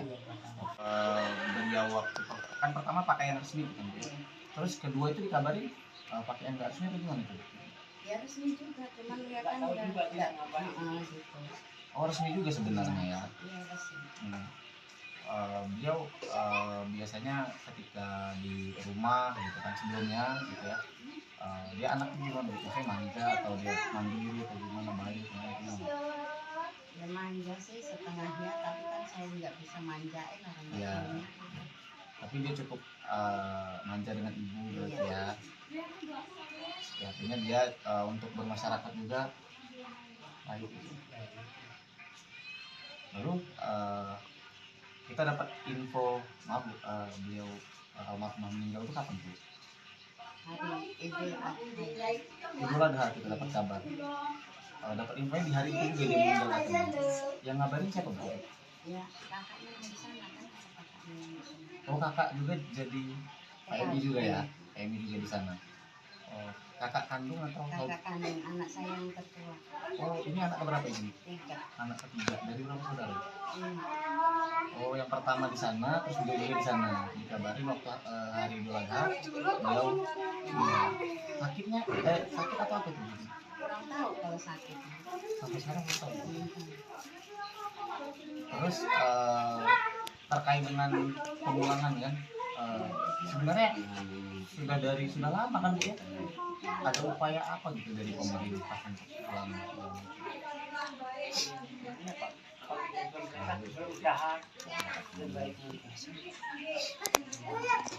Beliau waktu kan pertama pakaian resmi kan Bu. Terus kedua itu dikabarin pakaian nggak resmi atau gimana itu? Ya resmi juga, cuman ya kan Tahu ya juga dia enggak ngabarin. gitu. Oh resmi juga sebenarnya ya. Iya resmi. Beliau biasanya ketika di rumah gitu kan sebelumnya gitu ya, dia anaknya gimana? Maksudnya manja atau dia mandiri atau gimana, baik gimana? Ya manja sih setengahnya, tapi kan saya nggak bisa manjain orang Iya. tuanya. Tapi dia cukup manja dengan ibu berarti ya. Ya artinya dia untuk bermasyarakat juga baik gitu. Lalu kita dapat info, maaf Bu, beliau almarhumah meninggal itu kapan Bu? Hari Idul Adha. Idul Adha kita dapat kabar. Dapat info di hari itu juga dia meninggal katanya. Yang ngabarin siapa Bu? Ya kakaknya yang di sana kan, ada kakaknya yang di sana. Oh kakak juga jadi PMI juga ya? PMI juga di sana. Oh, kakak kandung atau? Kakak kandung anak saya yang ketua. Oh ini anak keberapa ini? 3. Anak ketiga dari berapa saudara? 5. Oh yang pertama di sana, terus beliau juga di sana. Dikabarin waktu hari Idul Adha, beliau sakitnya sakit atau apa itu? Kurang tahu kalau sakit. Sampai sekarang belum tahu. Belum tahu. Terus terkait dengan pemulangan kan, sebenarnya sudah lama kan Bu ya? Ada upaya apa gitu dari pemerintah untuk pulang? Berusaha terbaik mungkin.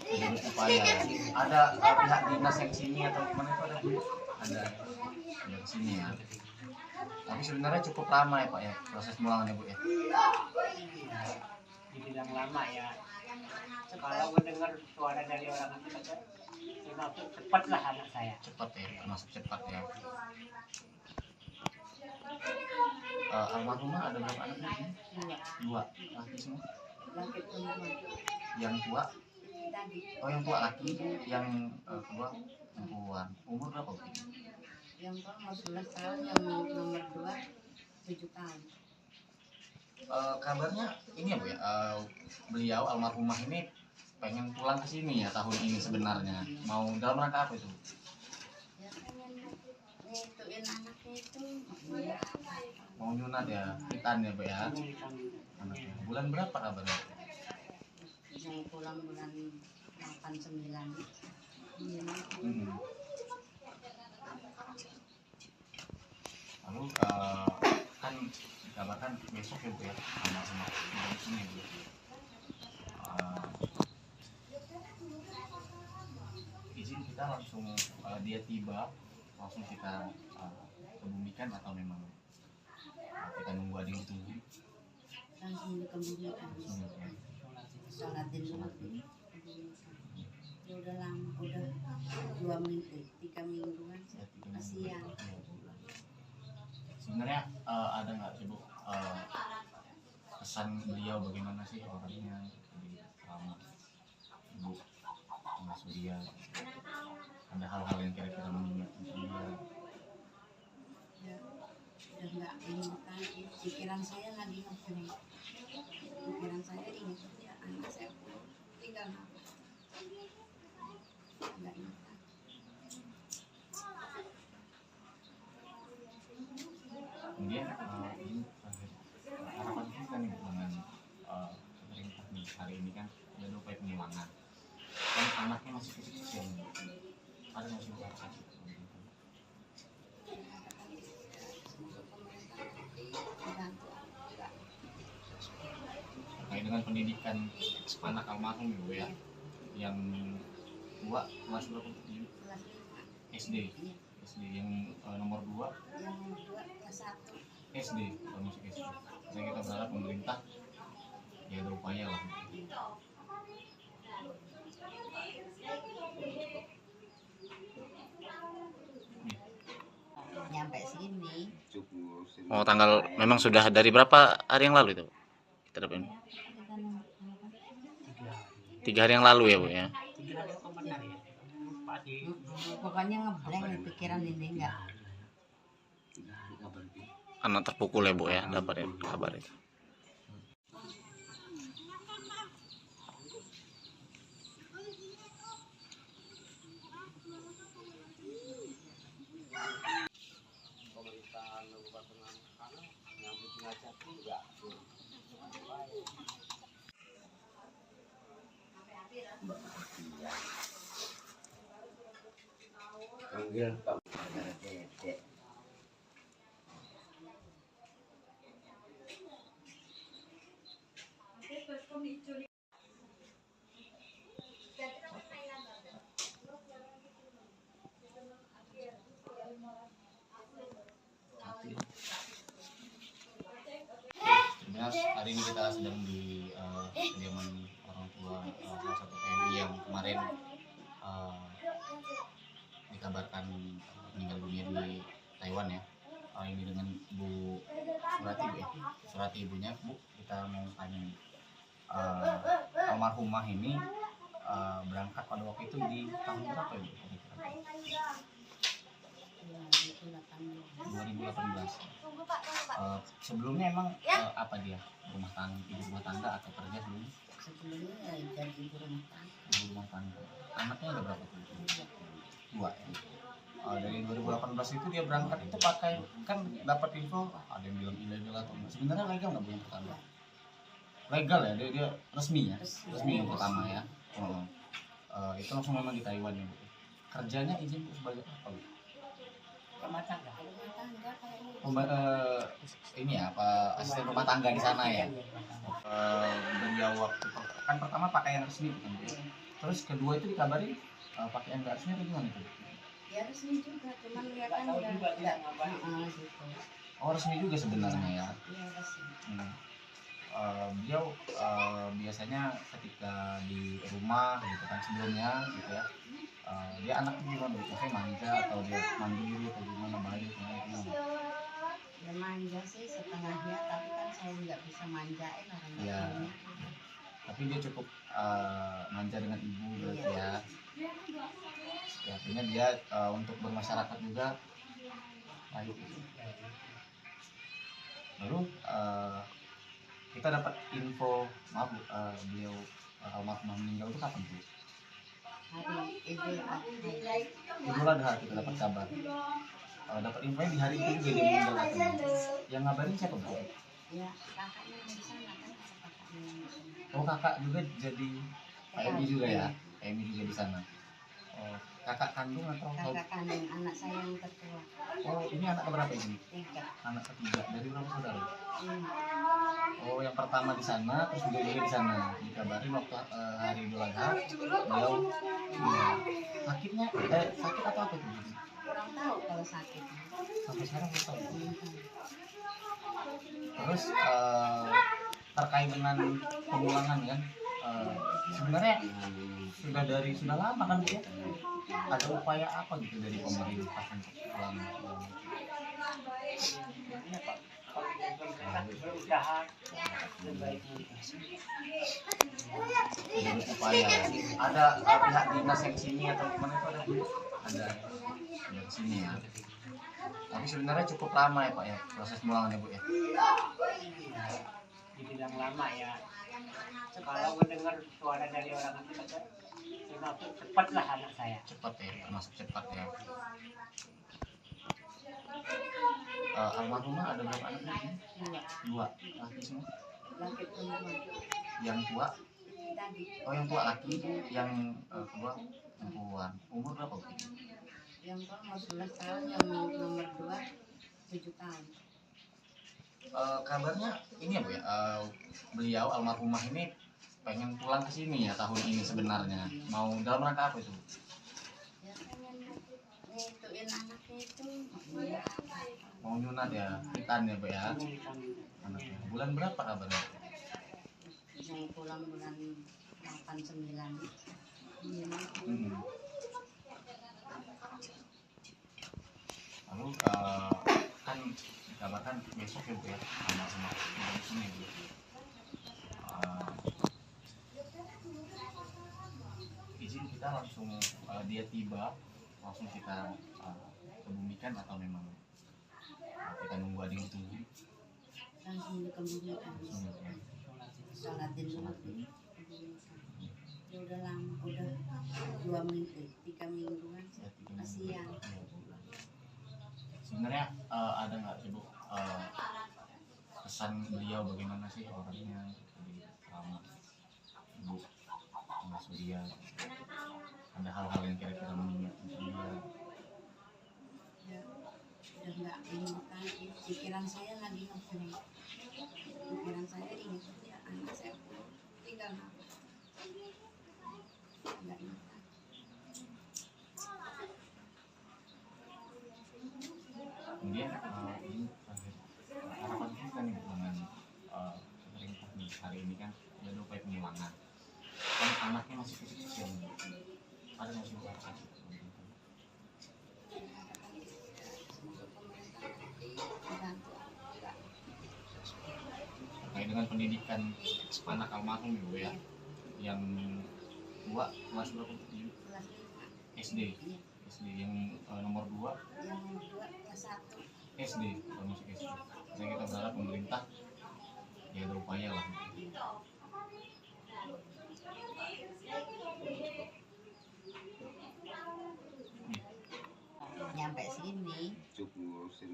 Ada upaya ya. Ada pihak dinas yang sini atau gimana itu ada Bu? Ada di sini ya. Tapi sebenarnya cukup lama ya Pak ya proses pemulangan ya Bu ya. Dibilang lama ya. Kalau mendengar suara dari orang itu kata, termasuk cepatlah anak saya. Cepat ya, termasuk cepat ya. Almarhumah ada berapa anak di sini? 2 laki semua. Laki perempuan. Yang tua, Tadi oh yang tua laki, yang kedua perempuan. Umur berapa Bu? yang tua mau 11 tahun, yang nomor 2 7 tahun. Kabarnya ini ya Bu ya, beliau almarhumah ini pengen pulang ke sini ya tahun ini sebenarnya. Mau dalam rangka apa itu? Ya pengen ngituin anaknya itu. Mau nyunat ya, hitan ya Bu ya. Anaknya. Bulan berapa kabarnya? Mau pulang bulan 8-9. Lalu kan dikabarkan besok ya Bu ya, sama di sini Bu. kita langsung dia tiba langsung kita kebumikan atau memang kita nunggu ada yang tunggu langsung dikebumikan. Sholat dulu. Ya udah lama, udah 2 minggu, 3 mingguan. Kasihan. Sebenarnya ada nggak sih Bu kesan beliau bagaimana sih orangnya di selama Ibu mengasuh dia? Ada hal-hal yang kira-kira mengingatkan dia? Ya, udah nggak ingat lagi. Pikiran saya lagi ngeplay. Pikiran saya ingat ya anak saya tinggal apa? Nggak ingat lagi. Kemudian ini harapan kita nih dengan pemerintah nih hari ini kan ada upaya pemulangan. Kan anaknya masih kecil-kecil. Ada nggak sih harapan kita? Terkait dengan pendidikan anak almarhum Ibu ya, yang tua kelas berapa? SD. SD yang nomor 2 Yang kedua kelas 1. SD, kalau masuk SD. Jadi kita berharap pemerintah ya ada upaya lah. Nyampe sini. Oh, tanggal memang sudah dari berapa hari yang lalu itu? Kita dapat ini. 3 hari yang lalu ya Bu ya. 3 hari apa benar ya? Lupa di Pokoknya ngeblank di pikiran ini enggak. Anak terpukul ya Bu ya, dapat ya kabar itu. Pemerintahan Kabupaten Langkana yang bikin Jati nggak panggil Pak Dedek. Hari ini kita sedang di kediaman orang tua salah satu PMI yang kemarin dikabarkan meninggal dunia di Taiwan ya. Ini dengan Bu Surati Bu ya. Surati ibunya Bu, kita mau tanya nih. Almarhumah ini berangkat pada waktu itu di tahun berapa ya Bu? 2018. Sebelumnya emang apa dia? Ibu rumah tangga atau kerja dulu? Sebelumnya jadi ibu rumah tangga. Ibu rumah tangga. Anaknya ada berapa tuh? 2 ya. Dari 2018 itu dia berangkat itu pakai, kan dapat info ada yang bilang ilegal atau enggak. Sebenarnya legal nggak Bu yang pertama? Legal ya, dia resmi ya. Resmi yang pertama ya. Itu langsung memang di Taiwan ya Bu. Kerjanya izin Bu sebagai apa Bu? rumah tangga. Rumah tangga kayaknya. Ini ya, apa asisten rumah tangga di sana ya. Beliau waktu kan pertama pakaian resmi kan Bu. Terus kedua itu dikabarin pakaian nggak resmi atau gimana itu? Ya resmi juga, cuman kelihatan Tahu enggak juga tidak ngapain. gitu. Oh resmi juga sebenarnya ya. Iya resmi. Beliau biasanya ketika di rumah gitu kan sebelumnya gitu ya, dia anaknya gimana gitu, saya manja atau dia mandiri atau gimana, baik gimana? Ya manja sih setengahnya, tapi kan saya nggak bisa manjain orang Iya. tuanya. Tapi dia cukup manja dengan ibu berarti ya. Ya artinya dia untuk bermasyarakat juga baik gitu. Lalu kita dapat info, maaf Bu, beliau almarhumah meninggal itu kapan Bu? Hari Idul Adha. Idul Adha kita dapat kabar. Dapat infonya di hari itu juga dia meninggal katanya. Yang ngabarin siapa Bu? Ya kakaknya yang di sana kan, kakaknya yang di sana. Oh kakak juga jadi PMI juga ya? PMI juga di sana. Oh kakak kandung atau? Kakak kandung anak saya yang tertua. Oh ini anak keberapa ini? 3. Anak ketiga. Dari berapa saudara? Ini Oh yang pertama di sana, terus beliau juga di sana. Dikabarin waktu hari Idul Adha, beliau iya, sakit atau apa itu? kurang tahu kalau sakit. Sampai sekarang belum tahu. Terus terkait dengan pemulangan kan, sebenarnya sudah lama kan Bu ya? Ada upaya apa gitu dari pemerintah untuk pulang? Ini Pak, kalau pemerintah berusaha sebaik mungkin. Ada upaya, ada pihak dinas yang sini atau kemana itu ada Bu? Ada di sini ya. Tapi sebenarnya cukup lama ya Pak ya proses pemulangannya Bu ya. Dibilang lama ya. Kalau mendengar suara dari orang itu kata, maksud cepatlah anak saya. Cepat ya, masuk cepat ya. Almarhumah ada berapa anak Bu? Dua, laki semua. Laki perempuan Yang tua, tadi oh yang tua laki, yang kedua perempuan. Umur berapa Bu? yang tua mau 11 tahun, yang nomor 2 7 tahun. Kabarnya ini ya Bu ya, beliau almarhumah ini pengen pulang ke sini ya tahun ini sebenarnya. Mau dalam rangka apa itu? Ya pengen ngituin anaknya itu. Ya, Mau nyunat ya, nitan ya Bu ya. Anaknya. Bulan berapa kabarnya? mau pulang bulan 8-9. Hmm. Lalu kan dikabarkan besok ya Bu ya, almarhumah di sini Bu. Izin kita langsung dia tiba langsung kita kebumikan atau memang kita nunggu ada yang tunggu Langsung dikebumikan. Sholatin dulu. Ya udah lama, udah 2 minggu, 3 mingguan. Kasihan. Sebenarnya ada nggak sih Bu pesan beliau bagaimana sih orangnya selama Ibu Mas Surya, ada hal-hal yang kira-kira mengingatkan dia? Ya, udah nggak ingat lagi. Pikiran saya lagi ngeplay. Pikiran saya ingat ya anak saya tinggal apa? Nggak ingat lagi. Kemudian ini terakhir, harapan kita nih Bu, dengan pemerintah nih hari ini kan ada upaya pemulangan. Kan anaknya masih kecil-kecil nih. Ada nggak sih Bu harapan kita? Semoga pemerintah bantu. Terkait dengan pendidikan anak almarhum ya Bu ya, yang dua kelas berapa Bu? Kelas 5. SD. Iya. SD yang nomor 2 Yang nomor 2 kelas 1. SD, kalau masuk SD. Jadi kita berharap pemerintah ya ada upaya lah. Nyampe sini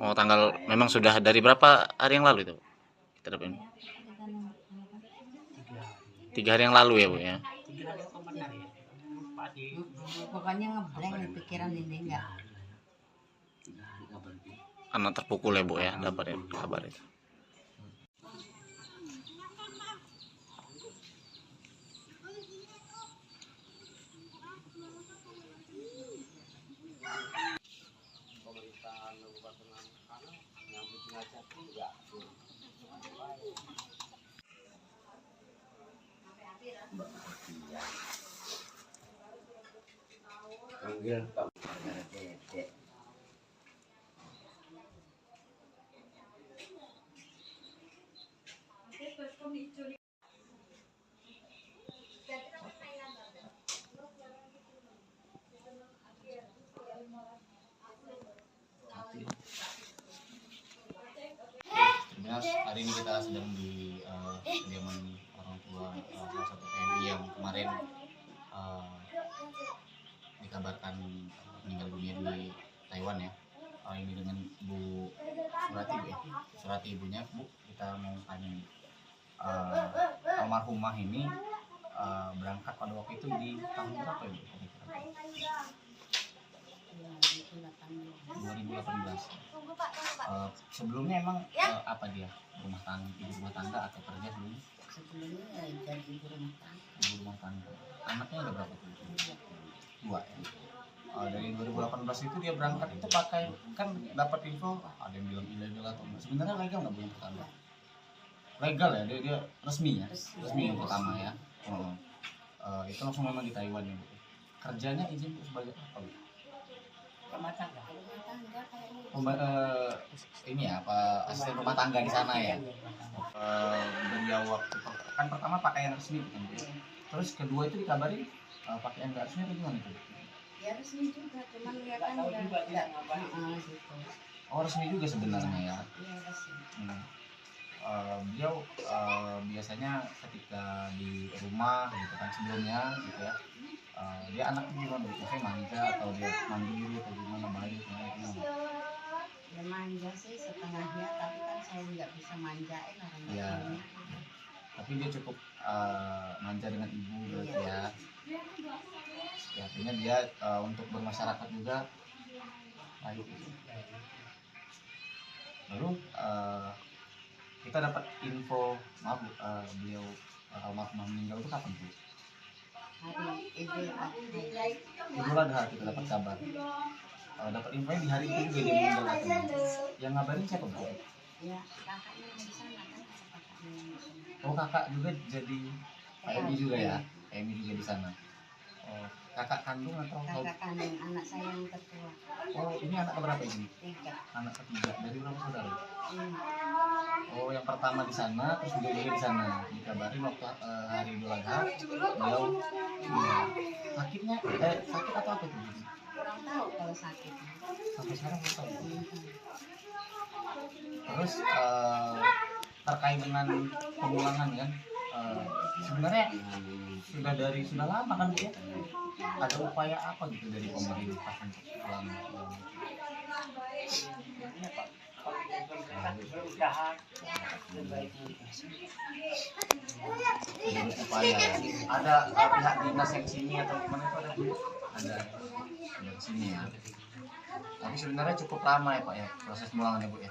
Oh, tanggal memang sudah dari berapa hari yang lalu itu? Kita dapat ini. 3 hari yang lalu ya Bu ya. 3 hari apa benar ya? Lupa sih. pokoknya ngeblank di pikiran ini enggak. Karena terpukul ya Bu ya, dapat ya kabar itu. Pemerintahan Kabupaten Langkana nyambut jenazah itu ya panggil Pak Dedek. Sebenarnya hari ini kita sedang di kediaman orang tua salah satu TNI yang kemarin dikabarkan meninggal dunia di Taiwan ya. Ini dengan Bu Surati Bu ya. Surati ibunya Bu, kita mau tanya nih. Almarhumah ini berangkat pada waktu itu di tahun berapa ya Bu? Ya, itu 18. 2018. Sebelumnya emang apa dia? Rumah tangga, ibu rumah tangga atau kerja dulu? Sebelumnya ya jadi ibu rumah tangga. Ibu rumah tangga. Anaknya ada berapa tuh? Iya. Dua ya. Dari 2018 itu dia berangkat itu pakai, kan dapat info ada yang bilang ilegal atau enggak. Sebenarnya legal nggak belum pertama? Legal ya, dia resmi ya, resmi yang pertama ya. Itu langsung memang di Taiwan ya Bu. Kerjanya izin Bu sebagai apa Bu? Rumah tangga. Rumah tangga kayaknya. Ini ya, apa asisten rumah tangga di sana ya? Beliau waktu kan pertama pakaian resmi kan Bu. Terus kedua itu dikabarin pakaian nggak resmi atau gimana itu? Ya resmi juga, cuman dia kan Nggak tahu nggak juga dia ngapain. gitu. Oh resmi juga sebenarnya ya. Iya resmi. Beliau biasanya ketika di rumah gitu kan sebelumnya gitu ya, dia anaknya gimana? Biasanya manja atau dia mandiri atau gimana, baik gimana? Ya manja sih setengahnya, tapi kan saya nggak bisa manjain orang Iya. tuanya. Tapi dia cukup manja dengan ibu berarti ya. Ya artinya dia untuk bermasyarakat juga baik. Lalu kita dapat info, maaf Bu, beliau almarhum meninggal itu kapan Bu? Hari Idul Adha. Idul Adha kita dapat kabar. Dapat infonya di hari itu juga dia meninggal katanya. Yang ngabarin siapa Bu? Ya kakaknya yang di sana kan, kakaknya yang di sana. Oh kakak juga jadi PMI juga ya? PMI juga di sana. Oh, kakak kandung atau? Kakak kandung anak saya yang ketua. Oh ini anak keberapa ini? 3, Anak ketiga. Dari berapa saudara? 5. Oh yang pertama di sana, terus juga di sana. Dikabarin waktu hari Idul Adha, beliau sakitnya, sakit atau apa itu? Kurang tahu kalau sakitnya. Sampai sekarang belum tahu. Terus terkait dengan pemulangan kan, sebenarnya sudah lama kan Bu ya? Ada upaya apa gitu dari pemerintah untuk pulang? Berusaha sebaik mungkin. Ada upaya ya. Ada pihak dinas yang sini atau gimana itu ada Bu? Ada di sini ya. Tapi sebenarnya cukup lama ya Pak ya proses pemulangannya Bu ya.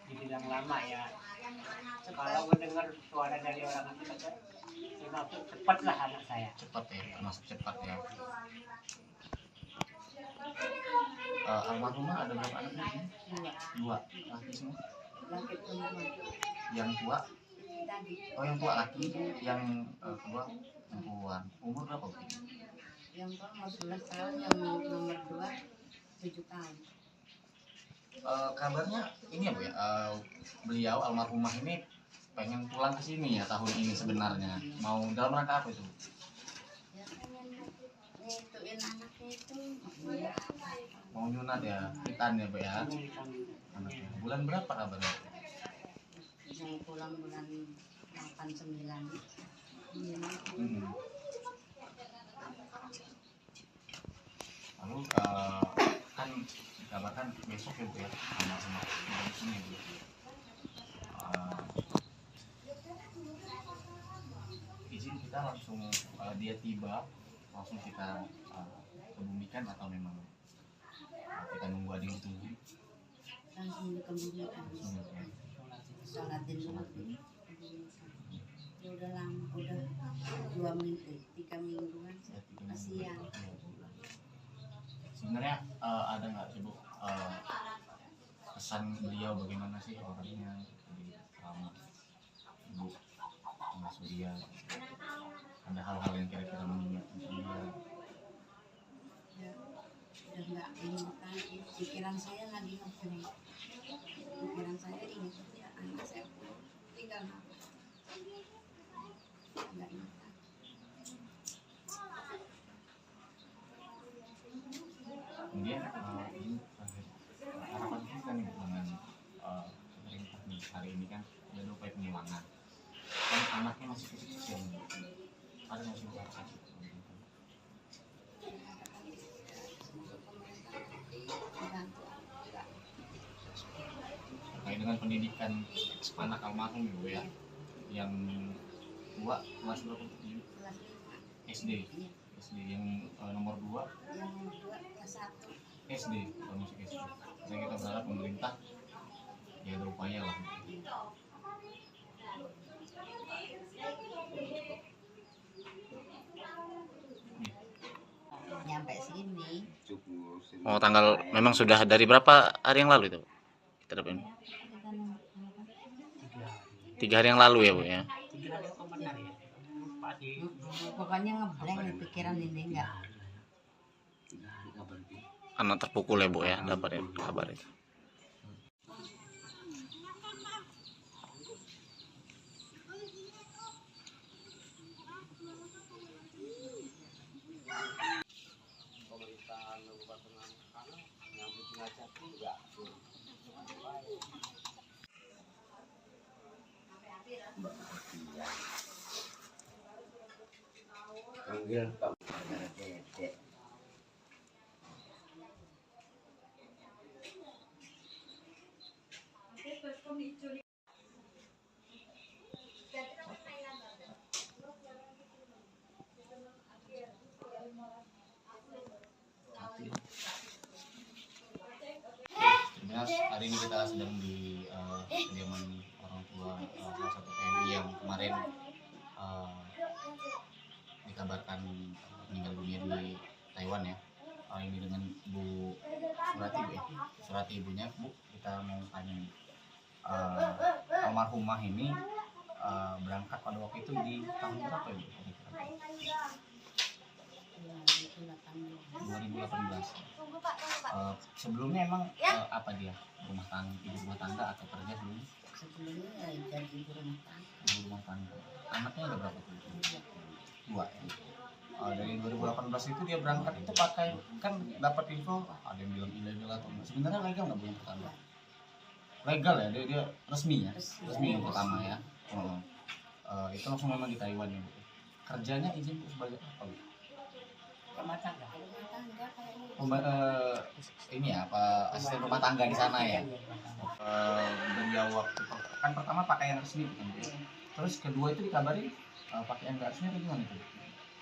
Dibilang lama ya. Kalau mendengar suara dari orang itu kata, termasuk cepatlah anak saya. Cepat ya, termasuk cepat ya. Almarhumah ada berapa anak Bu? 2 laki semua. Laki perempuan. Yang tua, Tadi oh yang tua laki, yang kedua perempuan. Umur berapa Bu? yang tua 15 tahun, yang nomor 2 7 tahun. Kabarnya ini ya Bu ya, beliau almarhumah ini pengen pulang ke sini ya tahun ini sebenarnya. Mau dalam rangka apa itu? Ya pengen ngituin anaknya itu. Mau nyunat ya, hitan ya Bu ya. Anaknya. Bulan berapa kabarnya? Mau pulang bulan 8-9. Lalu kan dikabarkan besok ya Bu ya, sama di sini Bu. Izin kita langsung dia tiba langsung kita kebumikan atau memang kita nunggu ada yang tunggu? Langsung dikebumikan. Sholatin dulu. Ya udah lama, udah 2 minggu, 3 mingguan sih. Kasihan. Sebenarnya ada nggak sih Bu pesan beliau bagaimana sih orangnya di selama Ibu mengasuh dia? Ada hal-hal yang kira-kira mengingatkan dia? Ya, udah nggak ingat lagi. Pikiran saya lagi ngepring. Pikiran saya ingat ya anak saya tinggal apa? Nggak ingat lagi. Kemudian ini terakhir, harapan kita nih dengan pemerintah nih hari ini kan ada upaya pemulangan. Kan anaknya masih kecil-kecil. Ada nggak sih harapan kita? Terkait dengan pendidikan anak almarhum Ibu ya, yang tua kelas berapa? SD. SD yang nomor 2 yang nomor 2 kelas 1. SD, kalau masuk SD. Jadi kita berharap pemerintah ya ada upaya lah. Nyampe sini cukup Oh, tanggal memang sudah dari berapa hari yang lalu itu? Kita dapat info. kan 3 hari 3 hari yang lalu ya, Bu ya. 3 hari apa benar ya lupa di pokoknya ngeblank di pikiran ini enggak. Anak terpukul ya, Bu ya, dapat ya kabar itu. pemerintahan Kabupaten Langkang nyambut ngajak juga panggil Pak Dedek. Hari ini kita sedang di kediaman orang tua salah satu PMI yang kemarin dikabarkan meninggal dunia di Taiwan ya. Ini dengan Bu Surati, Bu ya. Surati ibunya, Bu. Kita mau tanya nih. Almarhumah ini berangkat pada waktu itu di tahun berapa ya, Bu? 2018. Sebelumnya emang apa dia? Ibu rumah tangga atau kerja dulu? Sebelumnya jadi ibu rumah tangga. Ibu rumah tangga. Anaknya ada berapa tuh? 2 ya. Dari 2018 itu dia berangkat itu pakai, kan dapat info ada yang bilang ilegal atau enggak. Sebenarnya legal nggak, Bu, yang pertama? Legal ya, dia resmi ya, resmi yang pertama ya. Itu langsung memang di Taiwan ya, Bu. Kerjanya izin sebagai apa, Bu? rumah tangga. Rumah tangga kayaknya. Ini ya, apa asisten rumah tangga di sana ya. Beliau waktu kan pertama pakaian resmi kan, Bu. Terus kedua itu dikabarin pakaian nggak resmi atau gimana tuh?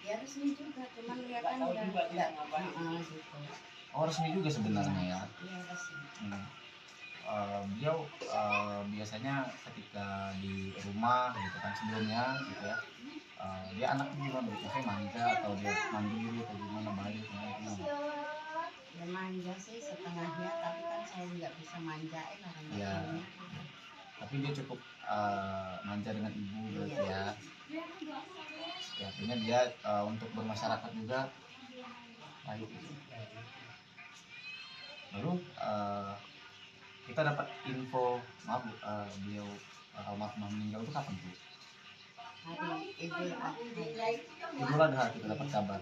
Ya resmi juga, cuman dia kan Tahu enggak juga dia ngapain. gitu. Oh, resmi juga sebenarnya ya. Iya resmi. Beliau biasanya ketika di rumah gitu kan sebelumnya gitu ya, dia anaknya gimana, biasanya manja atau dia mandiri atau gimana, baik gimana? Ya manja sih setengahnya, tapi kan saya nggak bisa manjain orang Iya. tuanya. Tapi dia cukup manja dengan ibu berarti ya. Ya, artinya dia untuk bermasyarakat juga baik gitu. Lalu kita dapat info, maaf Bu, beliau almarhumah meninggal itu kapan tuh? Hari Idul Adha. Idul Adha kita dapat kabar.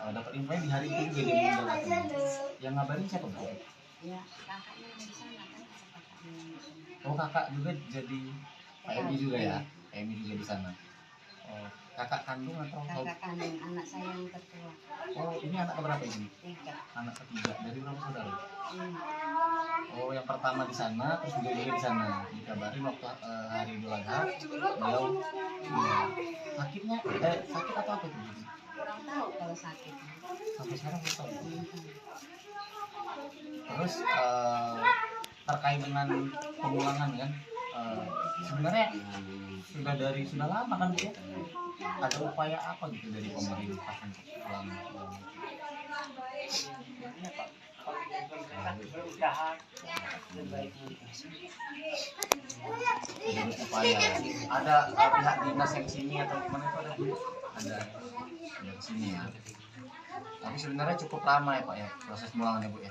Dapat info di hari itu juga dia meninggal katanya. Yang ngabarin siapa, Bu? Ya kakaknya yang di sana kan, ada kakaknya yang di sana. Oh, kakak juga jadi PMI juga ya? PMI juga di sana. Oh, kakak kandung atau? Kakak kandung anak saya yang tertua. Oh, ini anak keberapa ini? 3. Anak ketiga. Dari berapa saudara? 5. Oh, yang pertama di sana, terus beliau juga di sana. Dikabarin waktu hari Idul Adha, beliau iya. Sakitnya, sakit atau apa tuh? Kurang tahu kalau sakit. Sampai sekarang belum tahu. Terus terkait dengan pemulangan kan, sebenarnya sudah lama kan, Bu ya? Ada upaya apa gitu dari pemerintah untuk pulang? Berusaha sebaik mungkin. Ada upaya, ada pihak dinas yang sini atau gimana itu ada, Bu? Ada di sini ya. Tapi sebenarnya cukup lama ya, Pak ya, proses pemulangannya, Bu ya.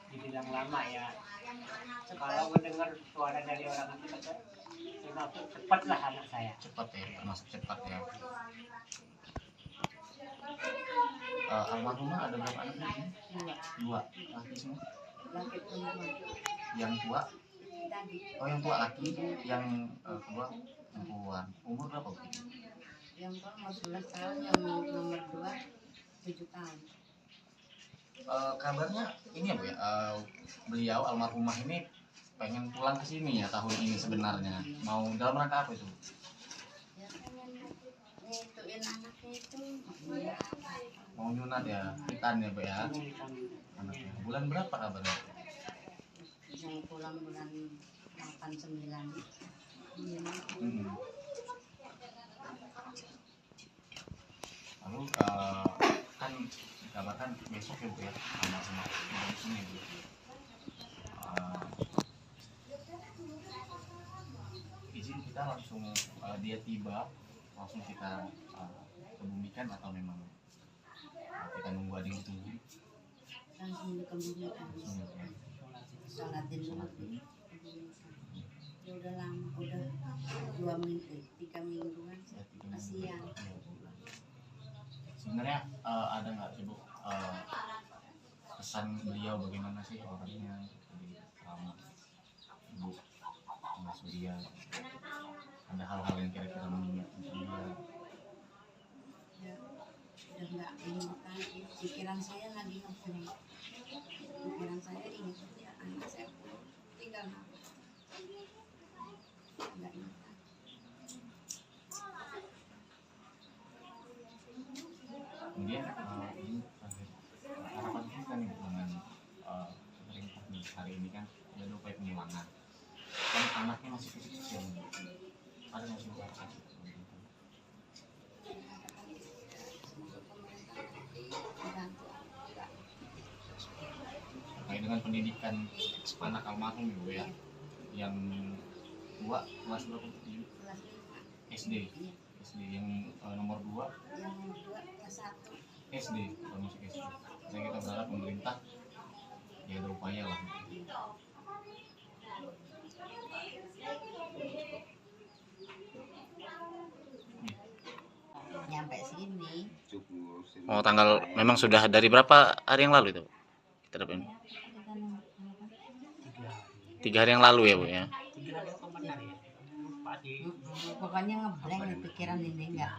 Dibilang lama ya. Kalau mendengar suara dari orang itu kata, termasuk cepatlah anak saya. Cepat ya, termasuk cepat ya. Almarhumah ada berapa anak ini? 2 laki semua. Laki perempuan. Yang tua, Tadi oh yang tua laki, yang kedua perempuan. Umur berapa, Bu? yang tua mau 11 tahun, yang nomor 2 7 tahun. Kabarnya ini ya, Bu ya, beliau almarhumah ini pengen pulang ke sini ya tahun ini sebenarnya. Mau dalam rangka apa itu? Ya pengen Ituin anaknya itu. Mau nyunat ya, hitan ya Bu ya anaknya. Bulan berapa kabarnya? Yang pulang bulan 8-9. Lalu kan dikabarkan besok ya Bu ya, sama di sini Bu. Izin kita langsung dia tiba langsung kita kebumikan atau memang kita nunggu ada yang tunggu Langsung dikebumikan. langsung ya. Sholatin dulu. Sholat dulu. Ya udah lama, udah 2 minggu, 3 mingguan. Ya, 3 Kasihan. minggu. Sebenarnya ada nggak sih Bu pesan beliau bagaimana sih orangnya selama Ibu mengasuh dia, ada hal-hal yang kira-kira mengingatkan dia? Ya, udah nggak ingat lagi. Pikiran saya lagi ngeblank. Pikiran saya ingat ya anak saya tinggal apa. Nggak ingat lagi. Kemudian ini terakhir, harapan kita nih dengan pemerintah nih hari ini kan ada upaya pemulangan kan anaknya masih kecil-kecil nih. Ada nggak sih harapan Semoga pemerintah membantu juga. terkait dengan pendidikan anak almarhum ya Bu ya, yang dua kelas berapa? Kelas 5. SD. Iya. SD yang nomor 2 Yang nomor 2 kelas 1. SD, termasuk SD. Jadi kita berharap pemerintah ya ada upaya lah. Nyampe sini Oh, tanggal memang sudah dari berapa hari yang lalu itu? Kita dapat info. 3 hari yang lalu ya Bu ya. 3 hari apa benar ya? Lupa di pokoknya ngeblank nih pikiran ini enggak.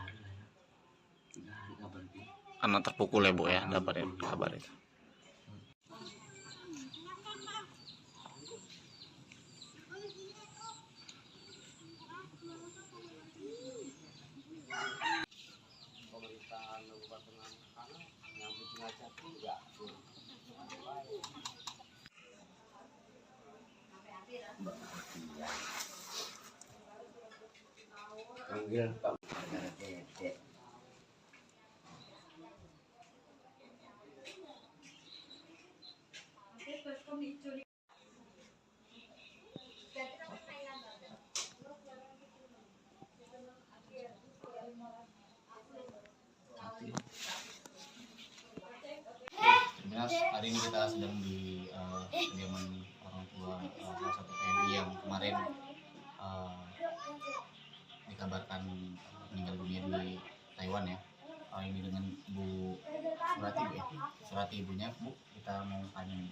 Anak terpukul ya Bu ya, dapat kabar itu. pemerintahan Kabupaten Langkana yang bikin Jati ya panggil Pak Dedek. Jelas hari ini kita sedang di kediaman orang tua salah satu TNI yang kemarin dikabarkan meninggal dunia di Taiwan ya. Ini dengan Bu Surati Bu ya. Surati ibunya Bu, kita mau tanya nih.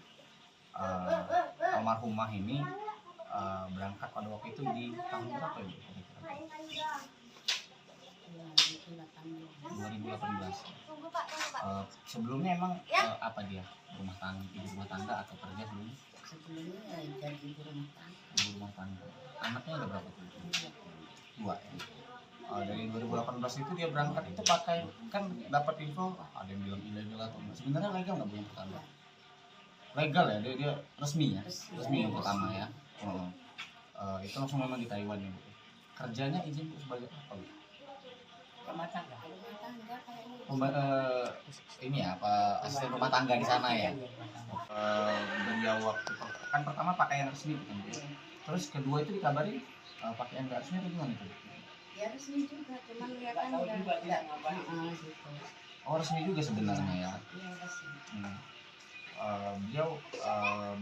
Almarhumah ini berangkat pada waktu itu di tahun berapa ya Bu? Kira-kira? 2018. Sebelumnya emang apa dia? Ibu rumah tangga atau kerja dulu? Sebelumnya jadi ibu rumah tangga. Ibu rumah tangga. Anaknya ada berapa tuh? 2 ya. Dari 2018 itu dia berangkat itu pakai, kan dapat info ada yang bilang ilegal atau enggak. Sebenarnya legal nggak Bu yang pertama? Legal ya, dia resmi ya. Resmi yang pertama ya. Itu langsung memang di Taiwan ya Bu. Kerjanya izin Bu sebagai apa Bu? rumah tangga. Rumah tangga kayaknya. Ini ya, apa asisten rumah tangga di sana ya. Beliau waktu kan pertama pakaian resmi kan Bu. Terus kedua itu dikabarin pakaian nggak resmi itu gimana itu? Ya resmi juga, cuman kelihatan Tahu juga enggak. tidak ngapain. Gitu. Oh resmi juga sebenarnya ya. Iya resmi. Beliau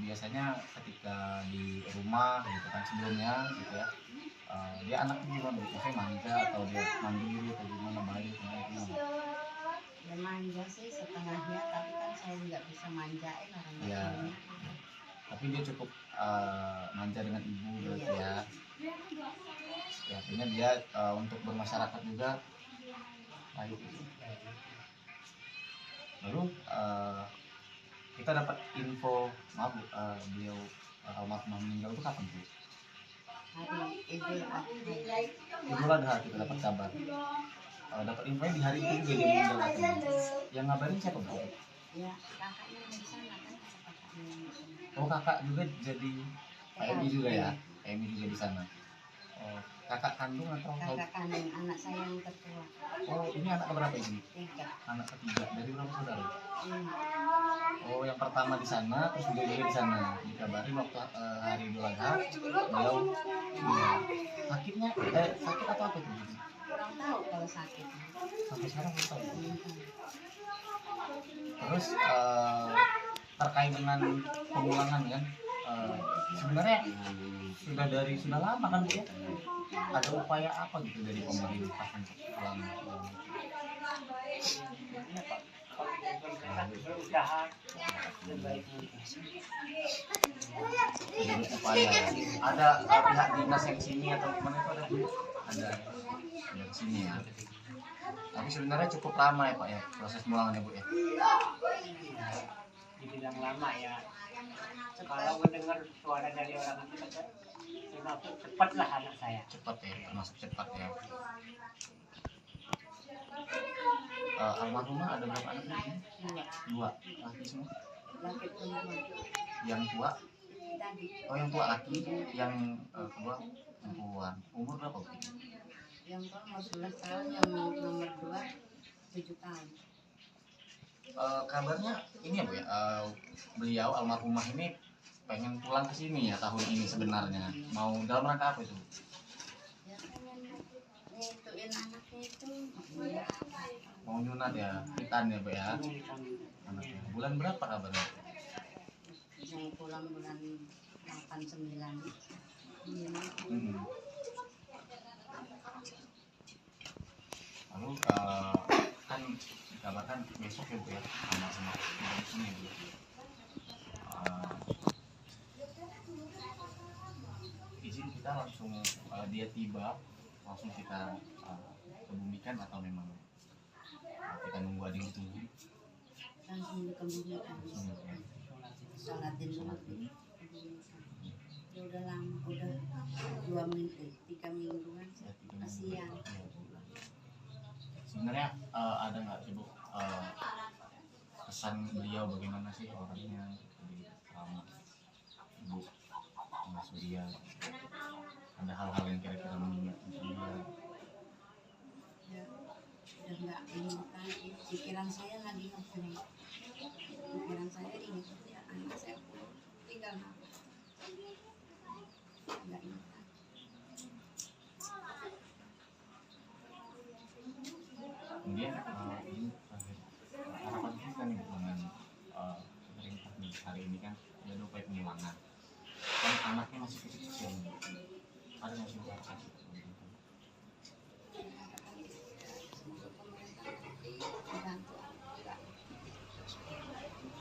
biasanya ketika di rumah gitu kan sebelumnya gitu ya, dia anaknya gimana gitu, saya manja atau dia mandiri atau gimana, baik atau gimana? Ya manja sih setengahnya, tapi kan saya nggak bisa manjain orang Iya. tuanya. Tapi dia cukup manja dengan ibu berarti ya. Ya artinya dia untuk bermasyarakat juga baik gitu. Lalu kita dapat info, maaf Bu, beliau almarhumah meninggal itu kapan Bu? Hari Idul Adha. Idul Adha kita dapat kabar. dapat info di hari itu juga dia meninggal katanya. Yang ngabarin siapa Bu? Ya kakaknya yang di sana kan, kakaknya yang di sana. Oh kakak juga jadi PMI juga ya? PMI juga di sana. Oh kakak kandung atau? Kakak kandung anak saya yang tertua. Oh ini anak keberapa ini? 3. Anak ketiga dari berapa saudara? 5. Oh yang pertama di sana, terus beliau juga di sana. Dikabarin waktu hari Idul Adha, beliau iya. Sakitnya, sakit atau apa itu? Kurang tahu kalau sakit. Sampai sekarang belum tahu. Belum tahu. Terus terkait dengan pemulangan kan, sebenarnya sudah lama kan Bu ya? Ada upaya apa gitu dari pemerintah untuk pulang? Iya, Pak. Kalau pemerintah berusaha sebaik mungkin. Jadi upaya ada pihak dinas yang sini atau mana itu ada Bu? Ada di sini ya. Tapi sebenarnya cukup lama ya Pak ya proses pemulangannya Bu ya. Dibilang lama ya. Kalau mendengar suara dari orang itu kata, termasuk cepatlah anak saya. Cepat ya, masuk cepat ya. Almarhumah ada berapa anak Bu? 2 laki semua. Laki perempuan. Yang tua, Tadi oh yang tua laki, yang kedua perempuan. Umur berapa Bu? yang tua umur 11 tahun, yang nomor 2 7 tahun. Kabarnya ini ya Bu ya, beliau almarhumah ini pengen pulang ke sini ya tahun ini sebenarnya. Mau dalam rangka apa itu? Ya pengen ngituin anaknya itu. Ya, Mau nyunat ya, hitan ya Bu ya. Anaknya. Bulan berapa kabarnya? mau pulang bulan 8-9. Hmm. Lalu kan dikabarkan besok ya Bu ya, sama di sini Bu. Izin kita langsung dia tiba langsung kita kebumikan atau memang kita nunggu ada yang tunggu Langsung dikebumikan. langsung ya. Sholatin dulu. Ya udah lama, udah 2 minggu, 3 mingguan. Kasihan. Sebenarnya ada nggak sih Bu kesan beliau bagaimana sih orangnya di selama Ibu Mas Surya, ada hal-hal yang kira-kira mengingatkan dia? Ya, udah nggak ingat lagi. Pikiran saya lagi ngeblank. Pikiran saya ingat ya anak saya tinggal apa. Nggak ingat lagi. Kemudian ini harapan kita nih Bu, dengan pemerintah nih hari ini kan ada upaya pemulangan kan anaknya masih kecil-kecil nih. Ada nggak sih Bu harapan kita pemerintah? Semoga pemerintah nanti membantu juga.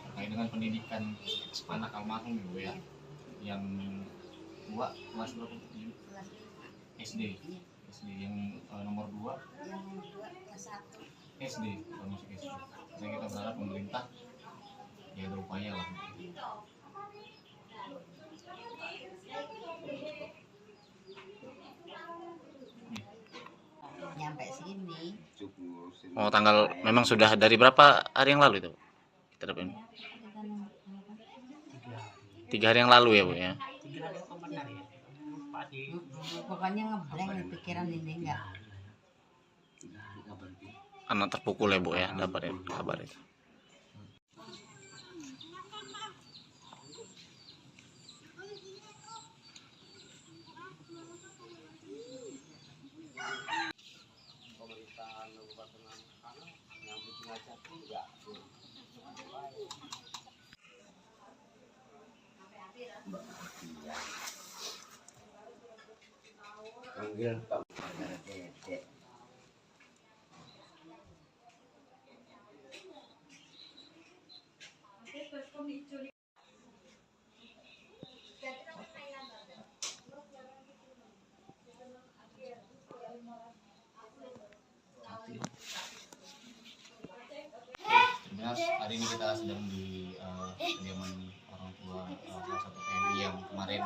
Terkait dengan pendidikan anak almarhum Bu ya, yang dua kelas berapa Bu? Kelas 5. SD. Iya. SD yang nomor 2 Yang nomor 2 kelas 1. SD, kalau masuk SD. Jadi kita berharap pemerintah ya ada upaya lah. Nyampe sini Oh, tanggal memang sudah dari berapa hari yang lalu itu? Kita dapat ini. 3 hari yang lalu ya Bu ya. 3 hari apa benar ya? Lupa sih. pokoknya ngeblank di pikiran ini enggak. Karena terpukul ya Bu ya, dapat ya kabar itu. Pemerintahan Kabupaten Langkana yang bikin Jati nggak panggil Pak Dede. Sebenarnya hari ini kita sedang di kediaman orang tua salah satu TNI yang kemarin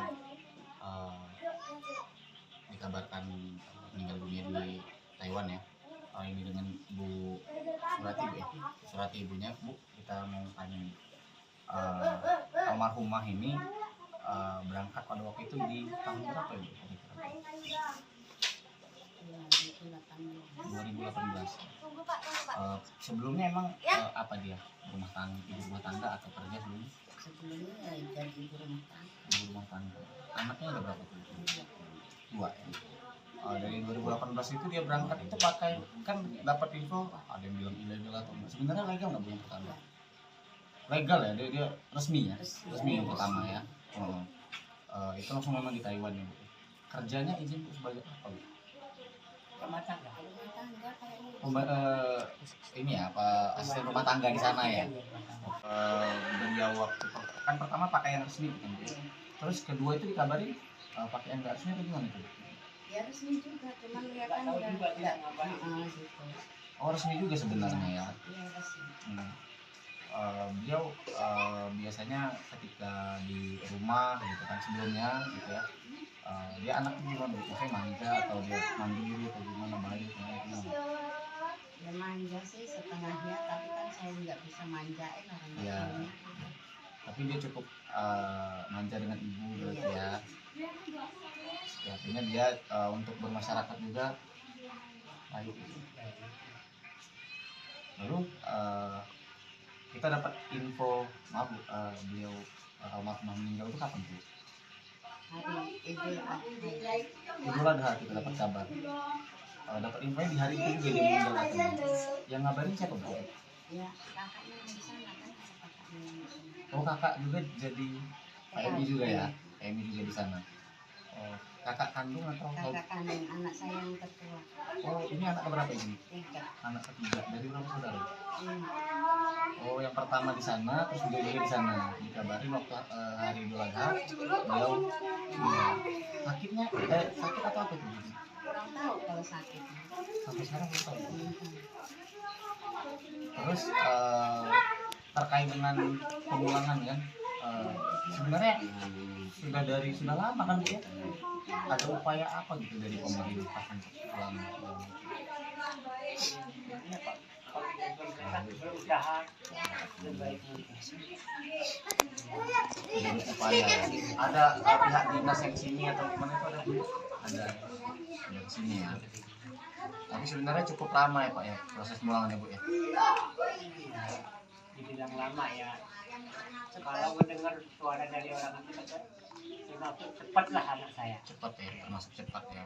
dikabarkan meninggal dunia di Taiwan ya. ini dengan Bu Surati, Bu ya. Surati ibunya, Bu, kita mau tanya nih. Almarhumah ini berangkat pada waktu itu di tahun berapa ya, Bu? Ya, itu 2018. Sebelumnya emang apa dia? Rumah tangga, ibu rumah tangga atau kerja sebelumnya? sebelumnya ya jadi ibu rumah tangga. Ibu rumah tangga. Anaknya ada berapa tuh? Iya. Dua ya. Dari 2018 itu dia berangkat itu pakai, kan dapat info ada yang bilang ilegal atau enggak. Sebenarnya legal nggak, Bu, yang pertama? Legal ya, dia resmi ya, resmi yang pertama ya. Itu langsung memang di Taiwan ya, Bu. Kerjanya izin, Bu, sebagai apa, Bu? Rumah tangga. Rumah tangga kayaknya. Ini ya, apa, asisten rumah tangga di sana ya. Beliau waktu kan pertama pakaian resmi kan, Bu. Terus kedua itu dikabarin pakaian nggak resmi atau gimana itu? Ya resmi juga, cuman dia kan Nggak tahu udah juga dia ngapain. gitu. Oh, resmi juga sebenarnya ya. Iya resmi. Beliau biasanya ketika di rumah gitu kan sebelumnya gitu ya, dia anaknya gimana, Bu? Maksudnya manja atau dia mandiri atau gimana, baik atau gimana? Ya manja sih setengahnya, tapi kan saya nggak bisa manjain orang Iya. tuanya. Tapi dia cukup manja dengan ibu berarti ya. Ya, artinya dia untuk bermasyarakat juga baik. Lalu kita dapat info, maaf, Bu, beliau almarhumah meninggal itu kapan, Bu? Hari Idul Adha. Idul Adha kita dapat kabar. Dapat infonya di hari itu juga dia meninggal katanya. Yang ngabarin siapa, Bu? Ya kakaknya yang di sana kan, kakaknya yang di sana. Oh, kakak juga jadi PMI juga ya? PMI juga di sana. Oh, kakak kandung atau Kakak kandung anak saya yang ketua. oh, ini anak keberapa ini? 3. Anak ketiga. Dari berapa saudara? 5. Oh, yang pertama di sana, terus juga di sana. Dikabarin waktu hari Idul Adha, beliau iya. Sakitnya, sakit atau apa itu? Kurang tahu kalau sakitnya. Sampai sekarang belum tahu. Terus terkait dengan pemulangan kan, sebenarnya sudah lama kan, Bu, ya? Ada upaya apa gitu dari pemerintah untuk pulang? Iya, Pak. Kalau kita berusaha sebaik mungkin. Jadi upaya ada pihak dinas yang sini atau gimana itu ada, Bu? Ada di sini ya. Tapi sebenarnya cukup lama ya, Pak, ya, proses pemulangannya, Bu, ya. Dibilang lama ya. Kalau mendengar suara dari orang itu kata, cepatlah anak saya. Cepat ya, termasuk cepat ya.